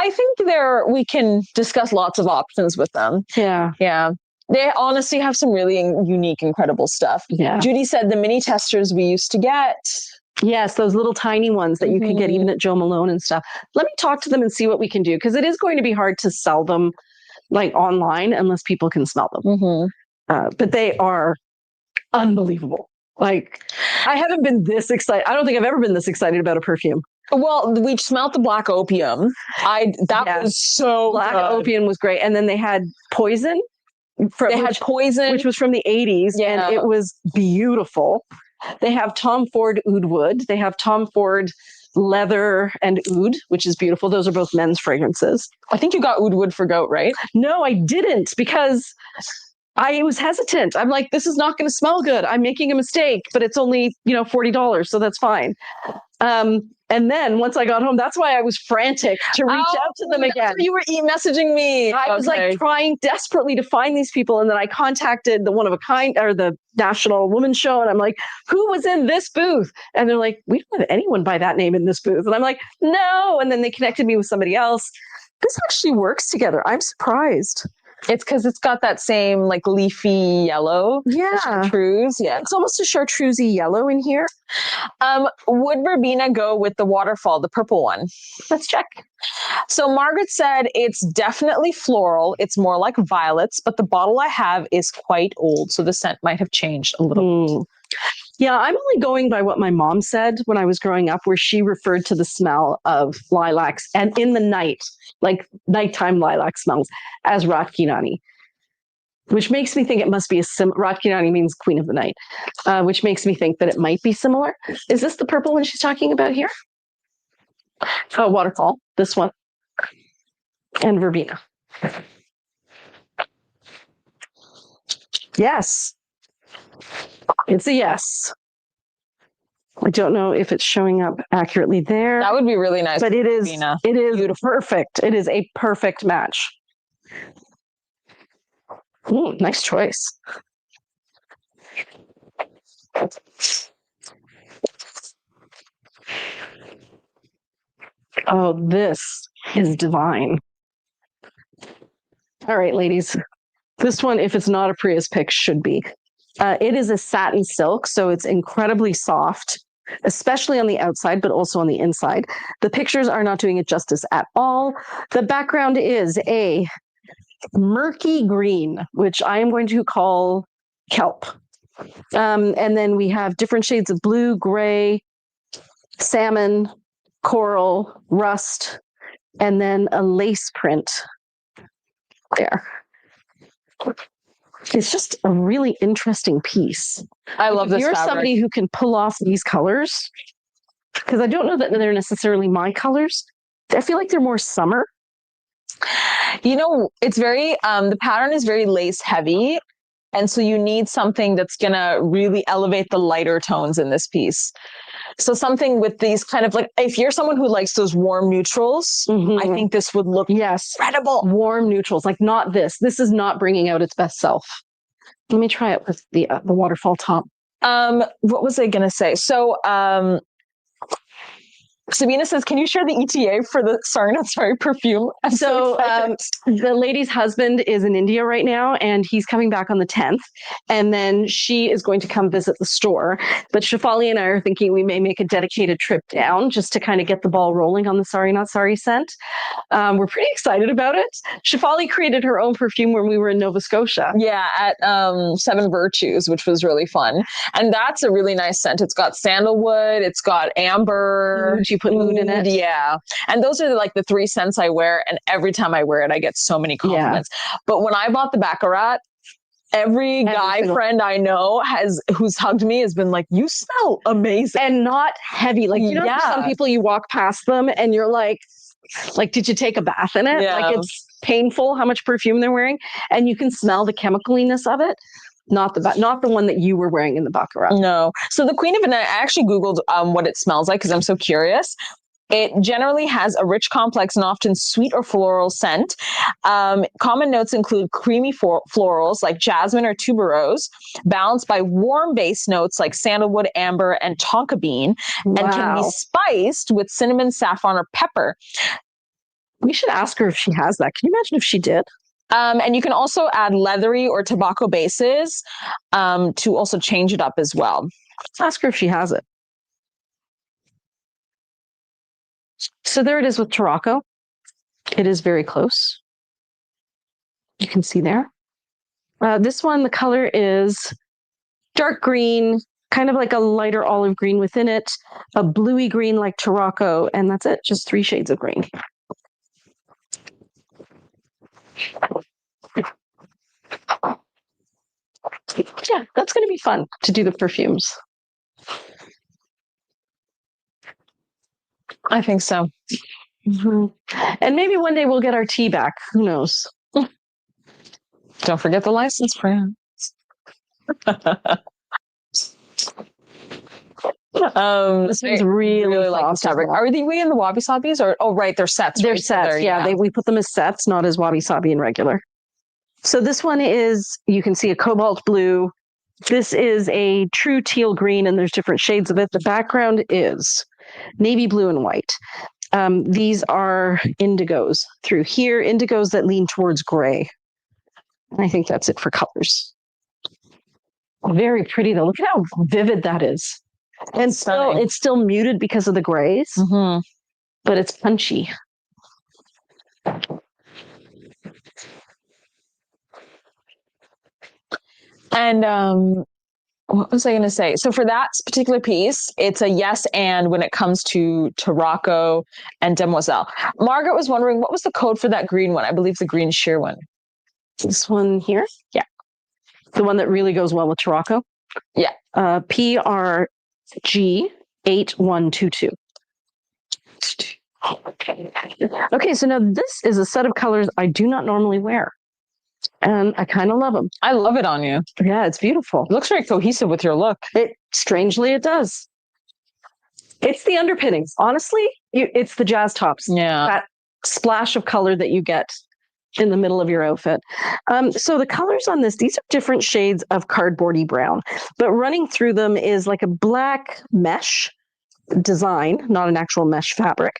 we can discuss lots of options with them. Yeah. Yeah. They honestly have some really unique, incredible stuff. Yeah. Judy said the mini testers we used to get. Yes, those little tiny ones that you can get even at Joe Malone and stuff. Let me talk to them and see what we can do, because it is going to be hard to sell them like online unless people can smell them. But they are unbelievable. Like, I haven't been this excited. I don't think I've ever been this excited about a perfume. Well, we smelled the black opium. That was so Black good. opium was great. And then they had poison. Had poison, which was from the 80s, and it was beautiful. They have Tom Ford Oud Wood. They have Tom Ford Leather and Oud, which is beautiful. Those are both men's fragrances. I think you got Oud Wood for goat, right? No, I didn't, because I was hesitant. I'm like, this is not going to smell good. I'm making a mistake, but it's only, $40, so that's fine. And then once I got home, that's why I was frantic to reach out to them again. You were messaging me. I was like trying desperately to find these people. And then I contacted the One of a Kind or the National Women's Show. And I'm like, who was in this booth? And they're like, we don't have anyone by that name in this booth. And I'm like, no. And then they connected me with somebody else. This actually works together. I'm surprised. It's because it's got that same like leafy yellow. Yeah. Chartreuse. Yeah. It's almost a chartreusey yellow in here. Would Verbena go with the waterfall, the purple one? Let's check. So Margaret said it's definitely floral. It's more like violets, but the bottle I have is quite old, so the scent might have changed a little bit. Yeah, I'm only going by what my mom said when I was growing up, where she referred to the smell of lilacs and in the night, like nighttime lilac smells, as Ratkinani, which makes me think it must be Ratkinani means Queen of the Night, which makes me think that it might be similar. Is this the purple one she's talking about here? Oh, waterfall, this one, and verbena. Yes. It's a yes. I don't know if it's showing up accurately there. That would be really nice. But it is beautiful. Perfect. It is a perfect match. Ooh, nice choice. Oh, this is divine. All right, ladies. This one, if it's not a Prius pick, should be. It is a satin silk, so it's incredibly soft, especially on the outside, but also on the inside. The pictures are not doing it justice at all. The background is a murky green, which I am going to call kelp. And then we have different shades of blue, gray, salmon, coral, rust, and then a lace print there. It's just a really interesting piece. I love this If you're fabric. Somebody who can pull off these colors, because I don't know that they're necessarily my colors. I feel like they're more summer. It's very, the pattern is very lace heavy. And so you need something that's going to really elevate the lighter tones in this piece. So something with these kind of like, if you're someone who likes those warm neutrals, I think this would look incredible. Warm neutrals, like not this. This is not bringing out its best self. Let me try it with the waterfall top. What was I going to say? So Sabina says, can you share the ETA for the Sorry Not Sorry perfume? The lady's husband is in India right now, and he's coming back on the 10th. And then she is going to come visit the store. But Shefali and I are thinking we may make a dedicated trip down just to kind of get the ball rolling on the Sorry Not Sorry scent. We're pretty excited about it. Shefali created her own perfume when we were in Nova Scotia. Yeah, at Seven Virtues, which was really fun. And that's a really nice scent. It's got sandalwood, it's got amber. You put mood in it. Yeah. And those are like the 3 scents I wear. And every time I wear it, I get so many compliments. Yeah. But when I bought the Baccarat, every guy friend I know who's hugged me has been like, you smell amazing. And not heavy. Like, you know, some people you walk past them and you're like, did you take a bath in it? Yeah. Like, it's painful how much perfume they're wearing. And you can smell the chemicaliness of it. Not the one that you were wearing in the Baccarat. No. So the Queen of Vanilla, I actually Googled what it smells like because I'm so curious. It generally has a rich, complex, and often sweet or floral scent. Common notes include creamy florals like jasmine or tuberose, balanced by warm base notes like sandalwood, amber, and tonka bean, and can be spiced with cinnamon, saffron, or pepper. We should ask her if she has that. Can you imagine if she did? And you can also add leathery or tobacco bases to also change it up as well. Let's ask her if she has it. So there it is with Tarocco. It is very close. You can see there. This one, the color is dark green, kind of like a lighter olive green within it, a bluey green like Tarocco, and that's it, just 3 shades of green. Yeah, that's going to be fun to do the perfumes. I think so. Mm-hmm. And maybe one day we'll get our tea back. Who knows? Don't forget the license, friends. This one's really like this fabric. Are we in the wabi sabis or? Oh, right, they're sets. They're sets. Yeah, we put them as sets, not as wabi sabi and regular. So this one is, you can see a cobalt blue. This is a true teal green, and there's different shades of it. The background is navy blue and white. These are indigos through here, indigos that lean towards gray. And I think that's it for colors. Very pretty though. Look at how vivid that is. And still, it's still muted because of the grays, but it's punchy. And what was I going to say? So for that particular piece, it's a yes and when it comes to Tarocco and Demoiselle. Margaret was wondering, what was the code for that green one? I believe the green sheer one. This one here? Yeah. The one that really goes well with Tarocco? Yeah. PRG8122. Okay, so now this is a set of colors I do not normally wear. And I kind of love them. I love it on you. Yeah, it's beautiful. It looks very cohesive with your look. Strangely, it does. It's the underpinnings. Honestly, it's the jazz tops. Yeah. That splash of color that you get in the middle of your outfit. So the colors on this, these are different shades of cardboardy brown, but running through them is like a black mesh design, not an actual mesh fabric.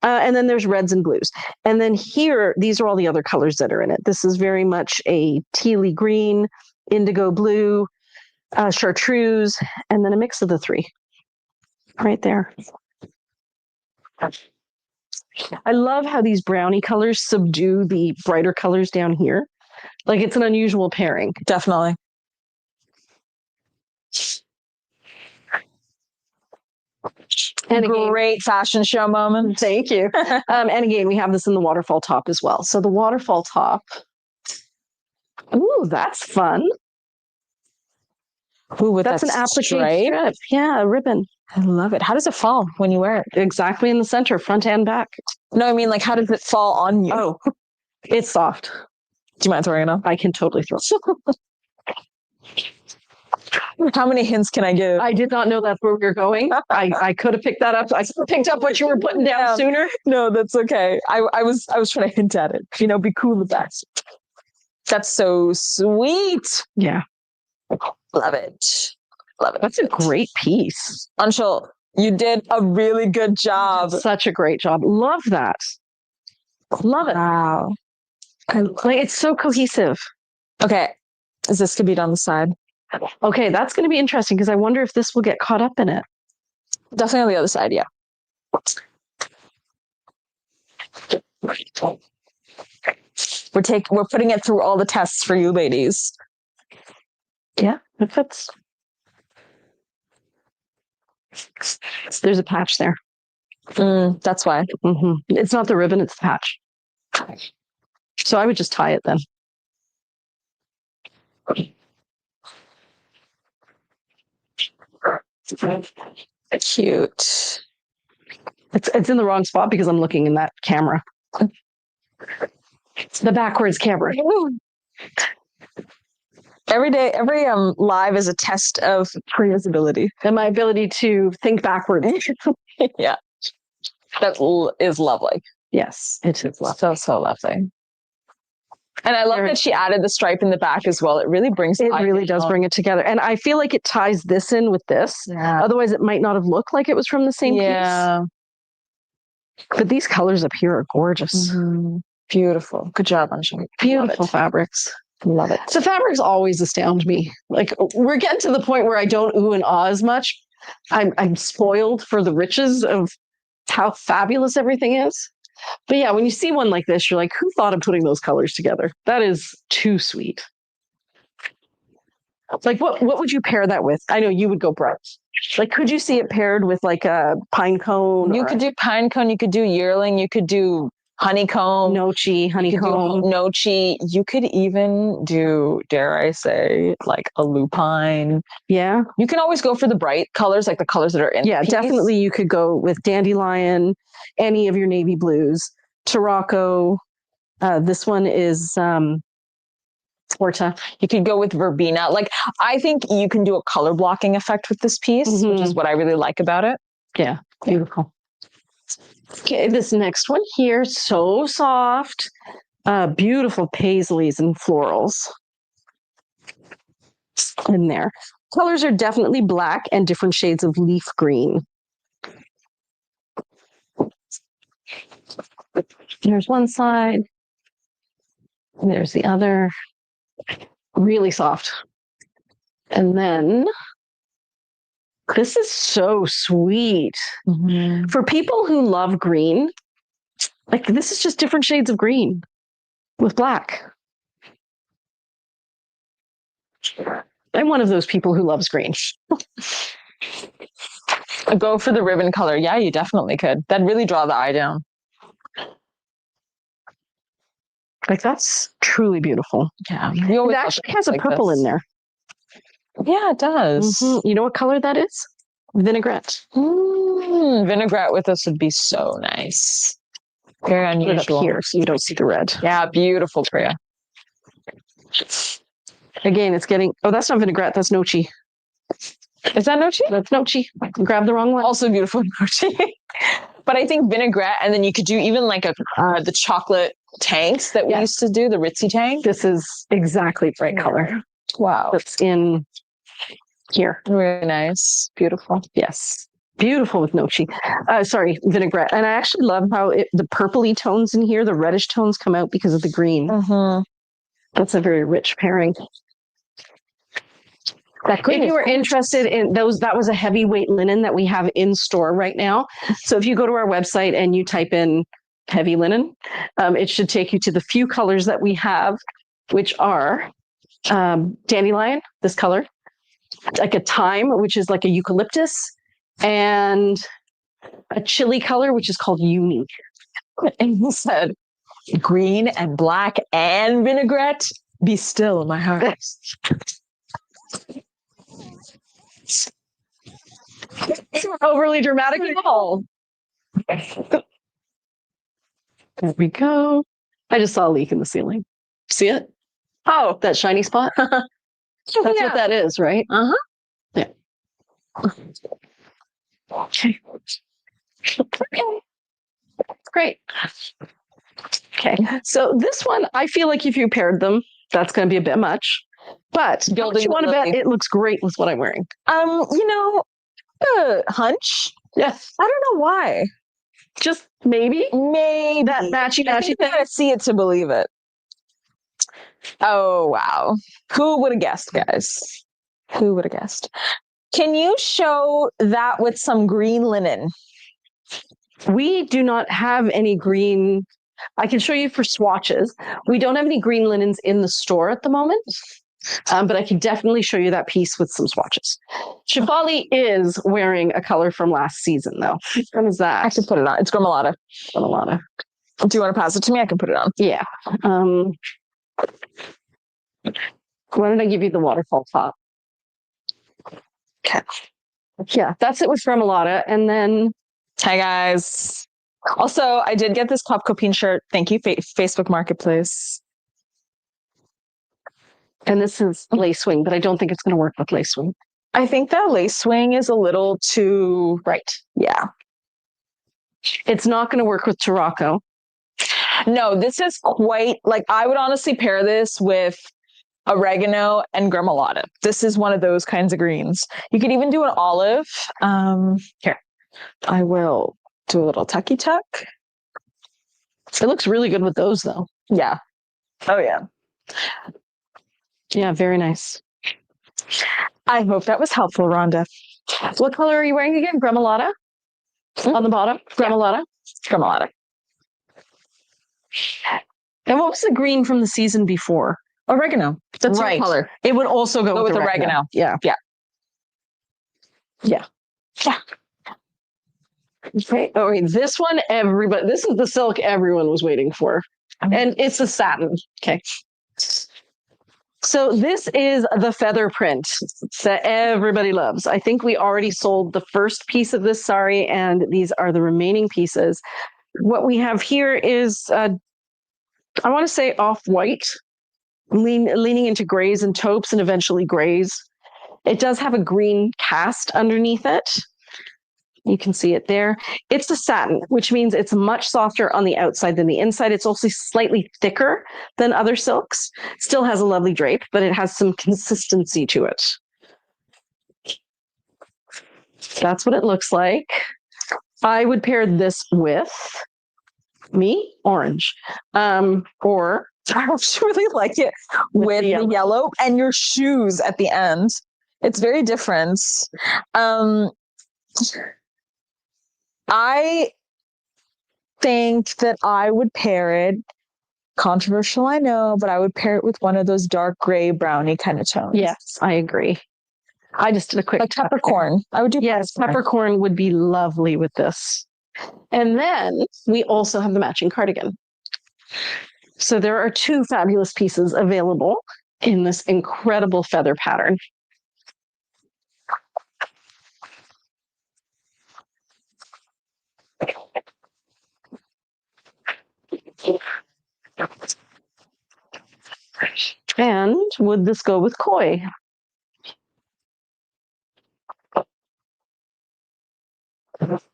And then there's reds and blues. And then here, these are all the other colors that are in it. This is very much a tealy green, indigo blue, chartreuse, and then a mix of the 3 right there. I love how these brownie colors subdue the brighter colors down here. Like, it's an unusual pairing. Definitely. And great fashion show moment. Thank you. And again, we have this in the waterfall top as well. So the waterfall top. Ooh, that's fun. Ooh, with that's an applique strip. Yeah, a ribbon. I love it. How does it fall when you wear it? Exactly in the center, front and back. No, I mean, like, how does it fall on you? Oh, it's soft. Do you mind throwing it off? I can totally throw it. How many hints can I give? I did not know that's where we were going. I could have picked that up. I picked up what you were putting down sooner. No, that's okay. I was trying to hint at it. You know, be cool with that. That's so sweet. Yeah. Love it. Love it. That's a great piece. Anshul, You did a really good job. Such a great job. Love that. Love it. Wow. Like, it's so cohesive. Okay. Is this could be on the side? Okay, that's going to be interesting because I wonder if this will get caught up in it. Definitely on the other side, yeah. We're putting it through all the tests for you ladies. Yeah, it fits. There's a patch there. That's why. It's not the ribbon, it's the patch. So I would just tie it then. Cute. It's in the wrong spot because I'm looking in that camera. It's the backwards camera. Every live is a test of Priya's ability and my ability to think backwards. Yeah, that is lovely. Yes, it is lovely. So lovely. And I love that she added the stripe in the back as well. It really brings it really does bring it together. And I feel like it ties this in with this. Yeah. Otherwise, it might not have looked like it was from the same piece. But these colors up here are gorgeous. Beautiful. Good job, Ansha. Beautiful fabrics. Love it. So fabrics always astound me. Like, we're getting to the point where I don't ooh and ah as much. I'm spoiled for the riches of how fabulous everything is. But yeah, when you see one like this, you're like, who thought of putting those colors together? That is too sweet. Like, what would you pair that with? I know you would go bright. Like, could you see it paired with like a pine cone? You could do pine cone. You could do yearling. You could do honeycomb. Nochi, honeycomb. Nochi. You could even do, dare I say, like a lupine. Yeah. You can always go for the bright colors, like the colors that are in Yeah, the piece. definitely you could go with dandelion, any of your navy blues, Tarocco. This one is Horta. You could go with verbena. Like, I think you can do a color blocking effect with this piece, which is what I really like about it. Yeah, beautiful. Okay, this next one here, so soft. Beautiful paisleys and florals in there. Colors are definitely black and different shades of leaf green. There's one side. And there's the other. Really soft. And then this is so sweet. For people who love green, like, this is just different shades of green with black. I'm one of those people who loves green. Go for the ribbon color. Yeah, you definitely could. That'd really draw the eye down. Like, that's truly beautiful. Yeah. It actually has a purple in there. Yeah, it does. You know what color that is? Vinaigrette. Vinaigrette with this would be so nice. Very unusual. Put it up here so you don't see the red. Yeah, beautiful, Priya. Again, it's getting... Oh, that's not vinaigrette. That's nochi. Is that nochi? That's nochi. Grab the wrong one. Also beautiful nochi. But I think vinaigrette, and then you could do even like the chocolate tanks that we used to do, the Ritzy tank. This is exactly the right color. Wow. That's in here. Really nice. Beautiful. Yes. Beautiful with nochi. Sorry, vinaigrette. And I actually love how the purpley tones in here, the reddish tones come out because of the green. That's a very rich pairing. If you were interested in those, that was a heavyweight linen that we have in store right now. So if you go to our website and you type in heavy linen, it should take you to the few colors that we have, which are dandelion, this color, like a thyme, which is like a eucalyptus, and a chili color, which is called uni. And he said, green and black and vinaigrette, be still, my heart. Overly dramatic at all. There we go. I just saw a leak in the ceiling. See it? Oh, that shiny spot? That's what that is, right? Yeah. Okay. Great. Okay. So this one, I feel like if you paired them, that's going to be a bit much. But you want to bet it looks great with what I'm wearing. Hunch Yes. I don't know why. Just maybe. Maybe. That matchy I think you thing. gotta see it to believe it. Oh, wow. Who would have guessed, guys? Who would have guessed? Can you show that with some green linen? We do not have any green. I can show you for swatches. We don't have any green linens in the store at the moment, but I can definitely show you that piece with some swatches. Shefali is wearing a color from last season, though. What is that? I can put it on. It's Gremolata. Gremolata. Do you want to pass it to me? I can put it on. Yeah. Why don't I give you the waterfall top? Okay. Yeah, that's it with Gremolata. And then... Hi, guys. Also, I did get this Pop Copine shirt. Thank you, Facebook Marketplace. And this is lace wing, but I don't think it's going to work with lace wing. I think that lace wing is a little too... Right. Yeah. It's not going to work with Tarocco. No, this is quite... Like, I would honestly pair this with oregano and Gremolata. This is one of those kinds of greens. You could even do an olive. Here. I will do a little tucky tuck. It looks really good with those, though. Yeah. Oh, yeah. Yeah, very nice. I hope that was helpful, Rhonda. What color are you wearing again? Gremolata? On the bottom? Gremolata? Yeah. Gremolata. And what was the green from the season before? Oregano. That's right. Your color. It would also go with oregano. Yeah. Yeah. Yeah. Yeah. Okay. Oh, wait, this one, this is the silk everyone was waiting for. And it's a satin. Okay. So this is the feather print that everybody loves. I think we already sold the first piece of this sari, and these are the remaining pieces. What we have here is, I want to say off-white, leaning into grays and taupes and eventually grays. It does have a green cast underneath it. You can see it there. It's a satin, which means it's much softer on the outside than the inside. It's also slightly thicker than other silks. Still has a lovely drape, but it has some consistency to it. That's what it looks like. I would pair this with orange, or I really like it with the yellow and your shoes at the end. It's very different. I think that I would pair it, controversial, I know, but I would pair it with one of those dark gray brownie kind of tones. Yes, I agree. I just did a quick peppercorn. I would do peppercorn would be lovely with this. And then we also have the matching cardigan. So there are two fabulous pieces available in this incredible feather pattern. And would this go with koi?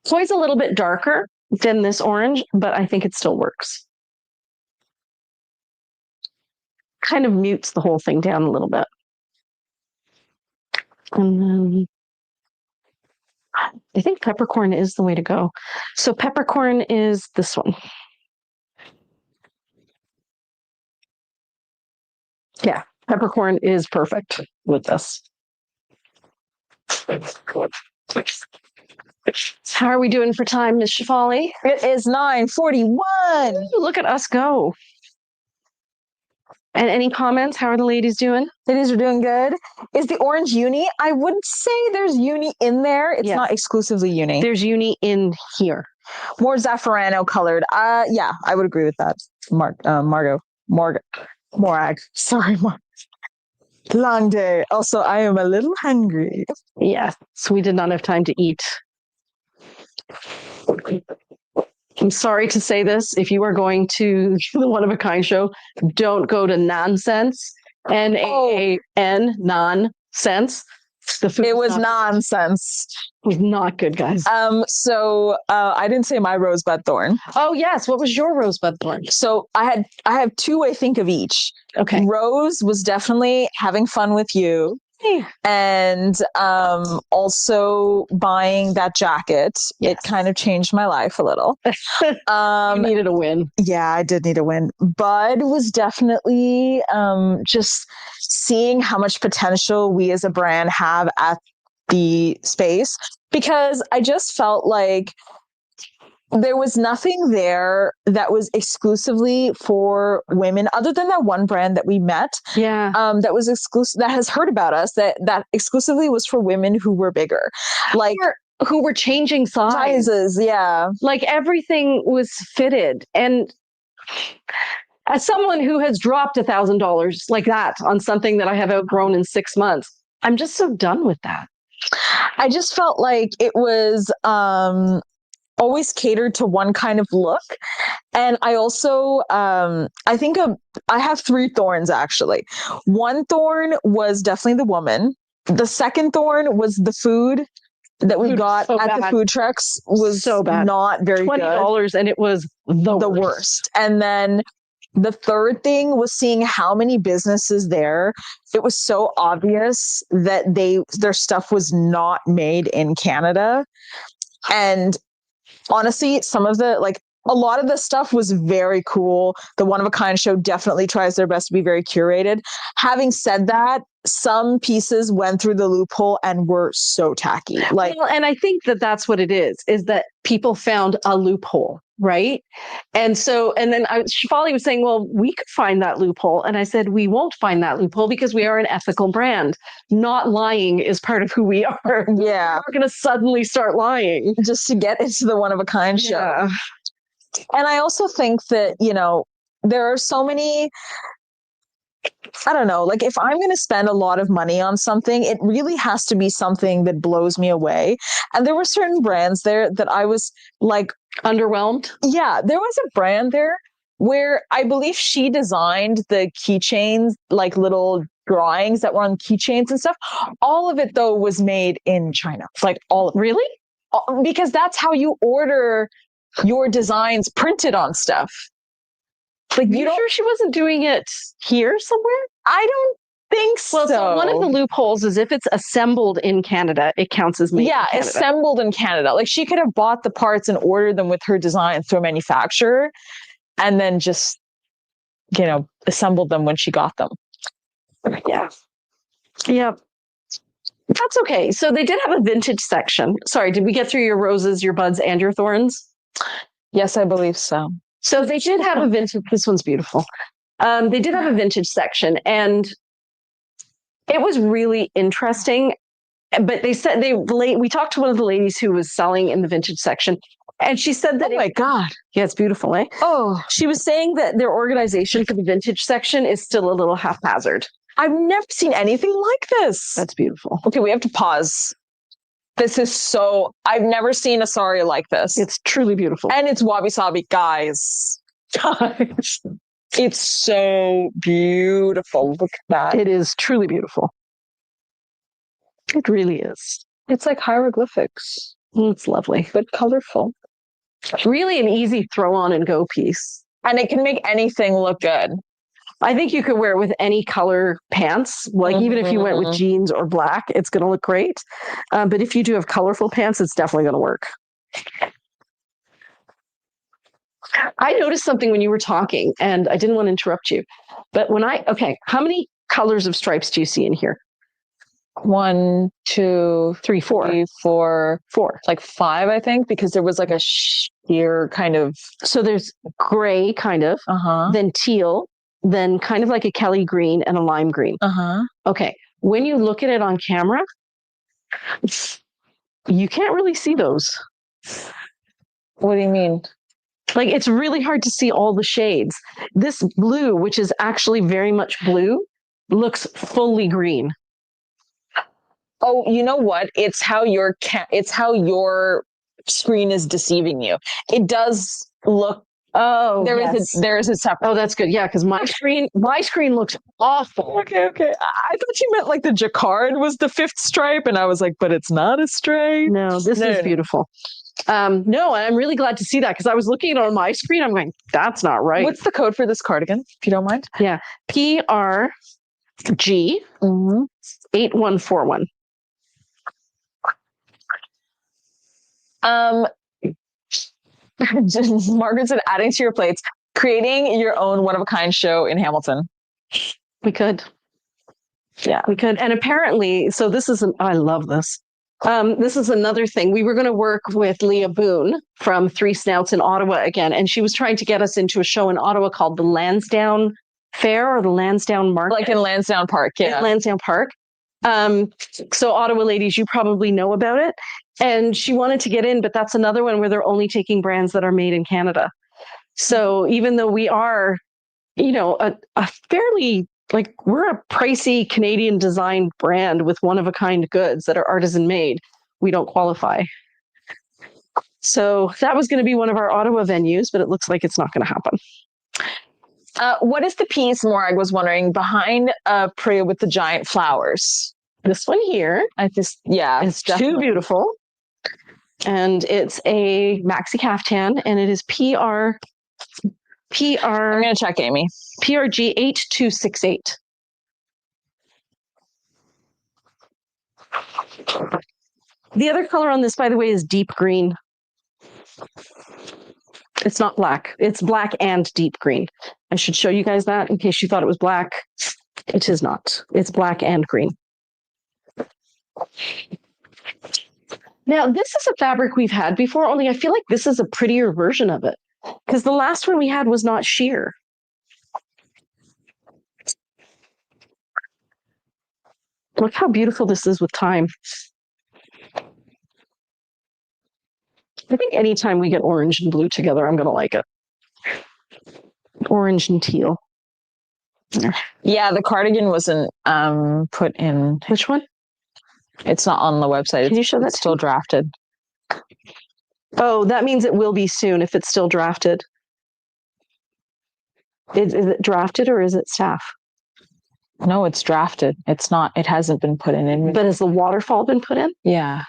Koi's a little bit darker than this orange, but I think it still works. Kind of mutes the whole thing down a little bit. And then I think peppercorn is the way to go. So peppercorn is this one. Yeah, peppercorn is perfect with this. How are we doing for time, Ms. Shefali? It is 9:41. Look at us go. And any comments? How are the ladies doing? Ladies are doing good. Is the orange uni? I wouldn't say there's uni in there. It's not exclusively uni. There's uni in here. More Zaffarano colored. Yeah, I would agree with that. Morag. Sorry, Morag. Long day. Also, I am a little hungry. Yes, we did not have time to eat. I'm sorry to say this. If you are going to the One of a Kind show, don't go to Nonsense. N-A-A-N, nonsense. It was nonsense. It was not good, guys. So I didn't say my rosebud thorn. Oh yes, what was your rosebud thorn? So I have two, I think, of each. Okay. Rose was definitely having fun with you. And also buying that jacket. Yes. It kind of changed my life a little. You needed a win. Yeah, I did need a win. Bud was definitely just seeing how much potential we as a brand have at the space, because I just felt like there was nothing there that was exclusively for women, other than that one brand that we met. Yeah. That was exclusive, that has heard about us, that exclusively was for women who were bigger, like who were changing sizes. Yeah. Like everything was fitted. And as someone who has dropped $1,000 like that on something that I have outgrown in 6 months, I'm just so done with that. I just felt like it was always catered to one kind of look. And I also, I think I have 3 thorns actually. One thorn was definitely the woman. The second thorn was the food that we got at the food trucks was so bad. Not very good. $20 and it was the worst. And then the third thing was seeing how many businesses there. It was so obvious that their stuff was not made in Canada. And honestly, some of the, like, a lot of the stuff was very cool. The One of a Kind show definitely tries their best to be very curated. Having said that, some pieces went through the loophole and were so tacky. Like, well, and I think that that's what it is that people found a loophole, right? And so, and then Shefali was saying, well, we could find that loophole. And I said, we won't find that loophole because we are an ethical brand. Not lying is part of who we are. Yeah. We're going to suddenly start lying. Just to get into the One of a Kind show. Yeah. And I also think that, you know, there are so many, I don't know, like if I'm going to spend a lot of money on something, it really has to be something that blows me away. And there were certain brands there that I was like underwhelmed. Yeah, there was a brand there where I believe she designed the keychains, like little drawings that were on keychains and stuff. All of it though was made in China. Like all of it. Really? Because that's how you order your designs printed on stuff. Like, you sure she wasn't doing it here somewhere? I don't think so. Well, so one of the loopholes is if it's assembled in Canada, it counts as made in Canada. Assembled in Canada. Like she could have bought the parts and ordered them with her design through a manufacturer and then just, you know, assembled them when she got them. Yeah. Yeah. That's okay. So they did have a vintage section. Sorry, did we get through your roses, your buds, and your thorns? Yes, I believe so. So they did have a vintage, this one's beautiful. They did have a vintage section and it was really interesting. But they said we talked to one of the ladies who was selling in the vintage section and she said that, oh my God. Yeah, it's beautiful, eh? Oh, she was saying that their organization for the vintage section is still a little haphazard. I've never seen anything like this. That's beautiful. Okay, we have to pause. This is so, I've never seen a sari like this. It's truly beautiful. And it's wabi-sabi, guys. It's so beautiful. Look at that. It is truly beautiful. It really is. It's like hieroglyphics. It's lovely. But colorful. Really an easy throw on and go piece. And it can make anything look good. I think you could wear it with any color pants. Like even if you went with jeans or black, it's going to look great. But if you do have colorful pants, it's definitely going to work. I noticed something when you were talking and I didn't want to interrupt you. But how many colors of stripes do you see in here? 1, 2, 3, 4. 3, 4. Like 5, I think, because there was like a sheer kind of. So there's gray kind of, then teal, then kind of like a Kelly green and a lime green. Okay. When you look at it on camera, you can't really see those. What do you mean? Like it's really hard to see all the shades. This blue, which is actually very much blue, looks fully green. Oh, you know what? It's how your screen is deceiving you. It does look. Oh, there is a separate. Oh, that's good. Yeah, because my screen looks awful. Okay. I thought you meant like the jacquard was the 5th stripe, and I was like, but it's not a stripe. No, this is beautiful. No, I'm really glad to see that because I was looking at it on my screen. I'm going, that's not right. What's the code for this cardigan, if you don't mind? Yeah, PR G 8141. Margaret said, adding to your plates, creating your own one-of-a-kind show in Hamilton. We could. Yeah. We could. And apparently, so this is, I love this. This is another thing. We were going to work with Leah Boone from Three Snouts in Ottawa again, and she was trying to get us into a show in Ottawa called the Lansdowne Fair or the Lansdowne Market. Like in Lansdowne Park, yeah. In Lansdowne Park. So Ottawa ladies, you probably know about it. And she wanted to get in, but that's another one where they're only taking brands that are made in Canada. So even though we are, a fairly, like, we're a pricey Canadian designed brand with one-of-a-kind goods that are artisan made, we don't qualify. So that was going to be one of our Ottawa venues, but it looks like it's not going to happen. What is the piece, Morag was wondering, behind Priya with the giant flowers? This one here. It's too beautiful. And it's a Maxi kaftan, and it is PR. I'm going to check, Amy. PRG 8268. The other color on this, by the way, is deep green. It's not black. It's black and deep green. I should show you guys that in case you thought it was black. It is not. It's black and green. Now, this is a fabric we've had before, only I feel like this is a prettier version of it because the last one we had was not sheer. Look how beautiful this is with time. I think anytime we get orange and blue together, I'm going to like it. Orange and teal. Yeah, the cardigan wasn't put in. Which one? It's not on the website. Can you show that? It's still drafted. Oh, that means it will be soon if it's still drafted. Is it drafted or is it staff? No, it's drafted. It's not. It hasn't been put in. But has the waterfall been put in? Yeah.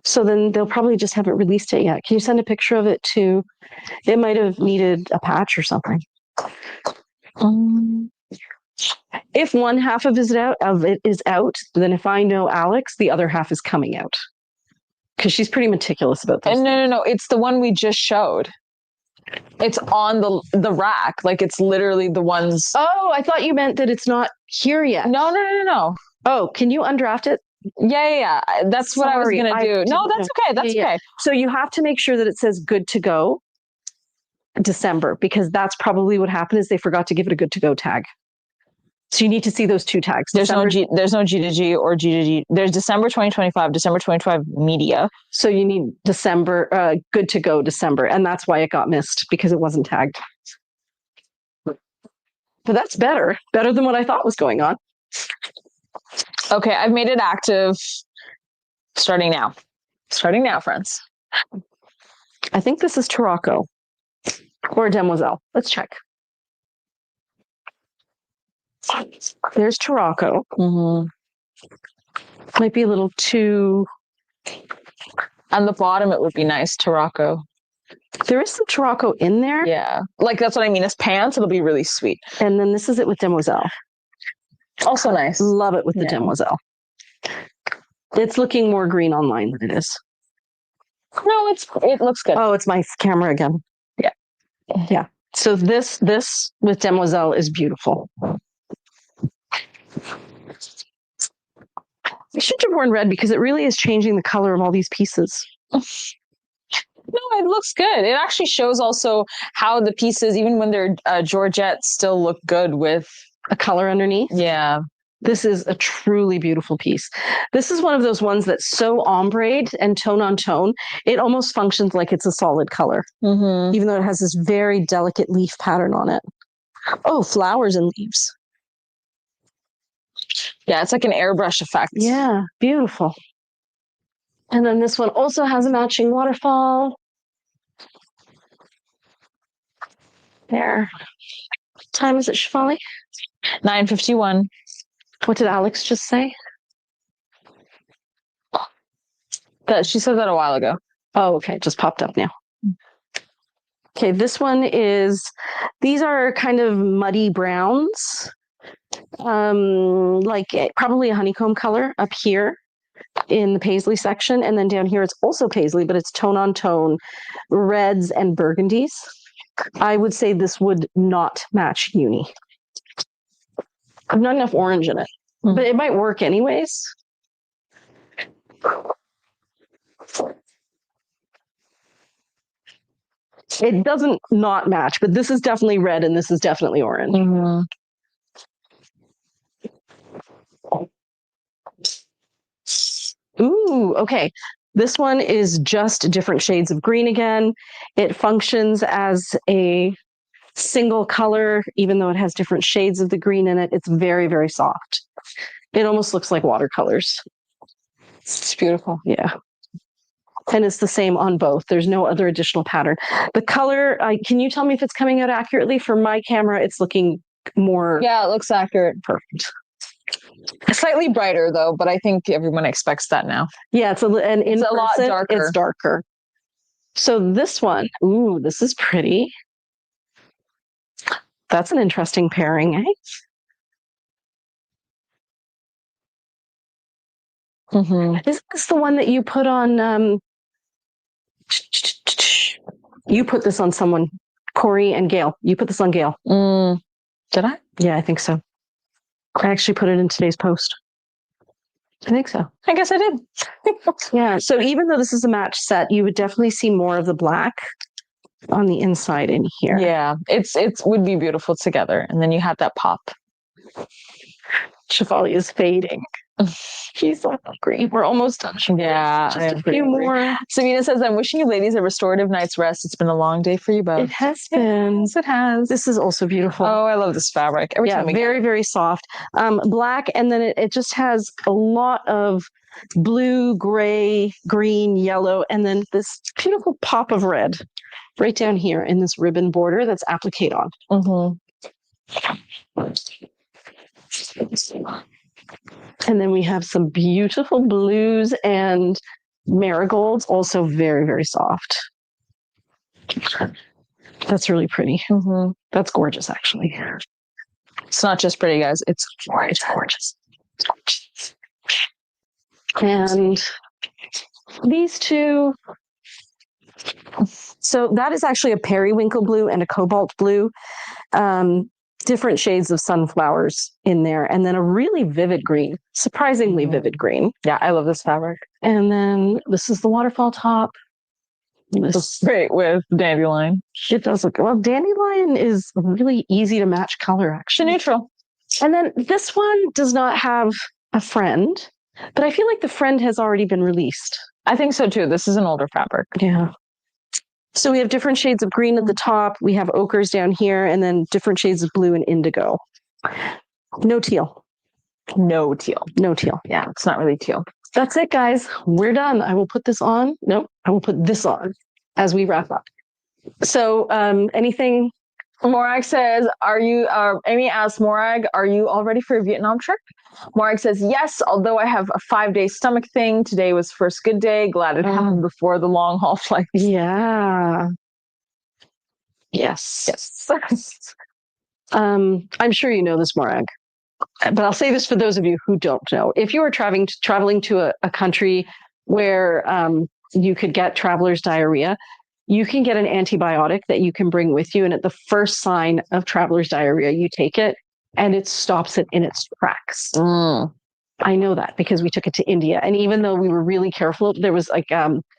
So then they'll probably just haven't released it yet. Can you send a picture of it to? It might have needed a patch or something. If one half of it is out, then if I know Alex, the other half is coming out. Because she's pretty meticulous about this. No. It's the one we just showed. It's on the rack. Like, it's literally the ones. Oh, I thought you meant that it's not here yet. No. Oh, can you undraft it? Yeah. That's what I was going to do. No, that's okay. That's okay. So you have to make sure that it says good to go December, because that's probably what happened is they forgot to give it a good to go tag. So you need to see those two tags. There's no G to G or G to G. There's December 2025, December 2025 media. So you need December, good to go December. And that's why it got missed, because it wasn't tagged. But that's better than what I thought was going on. Okay, I've made it active. Starting now, friends. I think this is Tarocco or Demoiselle. Let's check. There's Tarocco. Mm-hmm. Might be a little too... On the bottom, it would be nice, Tarocco. There is some Tarocco in there. Yeah. Like, that's what I mean. As pants, it'll be really sweet. And then this is it with Demoiselle. Also nice. Love it with the Demoiselle. It's looking more green online than it is. No, it looks good. Oh, it's my camera again. Yeah. So this with Demoiselle is beautiful. I should have worn red because it really is changing the color of all these pieces. No, it looks good. It actually shows also how the pieces, even when they're Georgette, still look good with a color underneath. Yeah. This is a truly beautiful piece. This is one of those ones that's so ombre and tone on tone, it almost functions like it's a solid color, even though it has this very delicate leaf pattern on it. Oh, flowers and leaves. Yeah, it's like an airbrush effect. Yeah, beautiful. And then this one also has a matching waterfall. There. What time is it, Shefali? 9:51. What did Alex just say? She said that a while ago. Oh, okay. It just popped up now. Okay, this one is, these are kind of muddy browns. Probably a honeycomb color up here in the paisley section, and then down here it's also paisley, but it's tone on tone reds and burgundies. I would say this would not match uni. I've not enough orange in it, but it might work anyways. It doesn't not match, but this is definitely red and this is definitely orange. Mm-hmm. Ooh, okay. This one is just different shades of green again. It functions as a single color, even though it has different shades of the green in it. It's very, very soft. It almost looks like watercolors. It's beautiful. Yeah. And it's the same on both. There's no other additional pattern. The color, can you tell me if it's coming out accurately? For my camera, it's looking more... Yeah, it looks accurate. Perfect. Slightly brighter though, but I think everyone expects that now. Yeah, it's a lot darker. It's darker. So this one, ooh, this is pretty. That's an interesting pairing, eh? Mm-hmm. Is this the one that you put on? You put this on someone, Corey and Gail. You put this on Gail. Did I? Yeah, I think so. I actually put it in today's post. I think so. I guess I did. Yeah. So even though this is a match set, you would definitely see more of the black on the inside in here. Yeah, it would be beautiful together, and then you have that pop. Chevalier is fading. She's so hungry. We're almost done. Yeah, just a few more. Savina says, "I'm wishing you ladies a restorative night's rest. It's been a long day for you both." It has been. Yes, it has. This is also beautiful. Oh, I love this fabric. Every time very, very soft. Black, and then it just has a lot of blue, gray, green, yellow, and then this beautiful pop of red right down here in this ribbon border that's applique on. Mm-hmm. And then we have some beautiful blues and marigolds, also very, very soft. That's really pretty. Mm-hmm. That's gorgeous, actually. It's not just pretty, guys. It's gorgeous. It's gorgeous. And these two. So that is actually a periwinkle blue and a cobalt blue. Different shades of sunflowers in there, and then a really vivid green, surprisingly vivid green. Yeah, I love this fabric. And then this is the waterfall top. This great with dandelion. It does look well. Dandelion is a really easy to match color, actually. Neutral. And then this one does not have a friend, but I feel like the friend has already been released. I think so too. This is an older fabric. Yeah. So we have different shades of green at the top. We have ochres down here, and then different shades of blue and indigo. No teal. No teal. No teal. Yeah, it's not really teal. That's it, guys. We're done. I will put this on. Nope. I will put this on as we wrap up. So anything? Morag says, Amy asks Morag, are you all ready for a Vietnam trip? Morag says, yes, although I have a 5-day stomach thing. Today was first good day. Glad it happened before the long haul flight. Yeah. Yes. I'm sure you know this, Morag, but I'll say this for those of you who don't know. If you are traveling to a country where you could get traveler's diarrhea, you can get an antibiotic that you can bring with you. And at the first sign of traveler's diarrhea, you take it and it stops it in its tracks. I know that because we took it to India. And even though we were really careful, there was like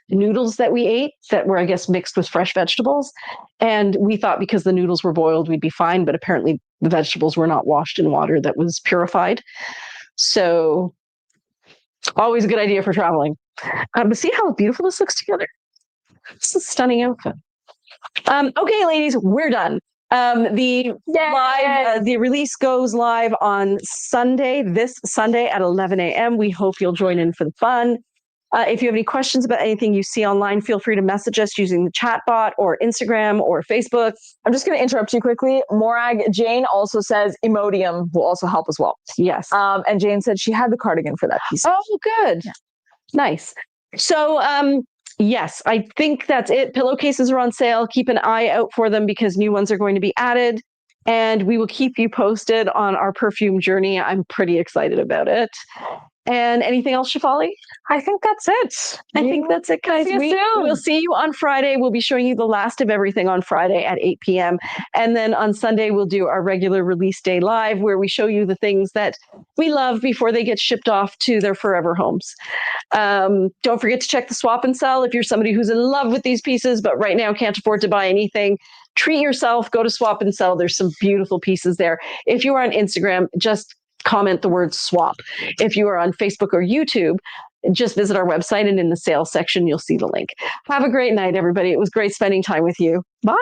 noodles that we ate that were, I guess, mixed with fresh vegetables. And we thought because the noodles were boiled, we'd be fine. But apparently the vegetables were not washed in water that was purified. So always a good idea for traveling. But see how beautiful this looks together? It's a stunning outfit. Okay, ladies, we're done. The release goes live on Sunday, this Sunday at 11 a.m. We hope you'll join in for the fun. If you have any questions about anything you see online, feel free to message us using the chat bot or Instagram or Facebook. I'm just going to interrupt you quickly. Morag, Jane also says Imodium will also help as well. Yes. And Jane said she had the cardigan for that piece. Oh, good. Yeah. Nice. So, yes, I think that's it. Pillowcases are on sale. Keep an eye out for them because new ones are going to be added. And we will keep you posted on our perfume journey. I'm pretty excited about it. And anything else, Shefali? I think that's it. I think that's it, guys. See you soon. We'll see you on Friday. We'll be showing you the last of everything on Friday at 8 p.m. And then on Sunday, we'll do our regular release day live where we show you the things that we love before they get shipped off to their forever homes. Don't forget to check the swap and sell if you're somebody who's in love with these pieces, but right now can't afford to buy anything. Treat yourself, go to swap and sell. There's some beautiful pieces there. If you are on Instagram, just comment the word swap. If you are on Facebook or YouTube, just visit our website and in the sales section, you'll see the link. Have a great night, everybody. It was great spending time with you. Bye.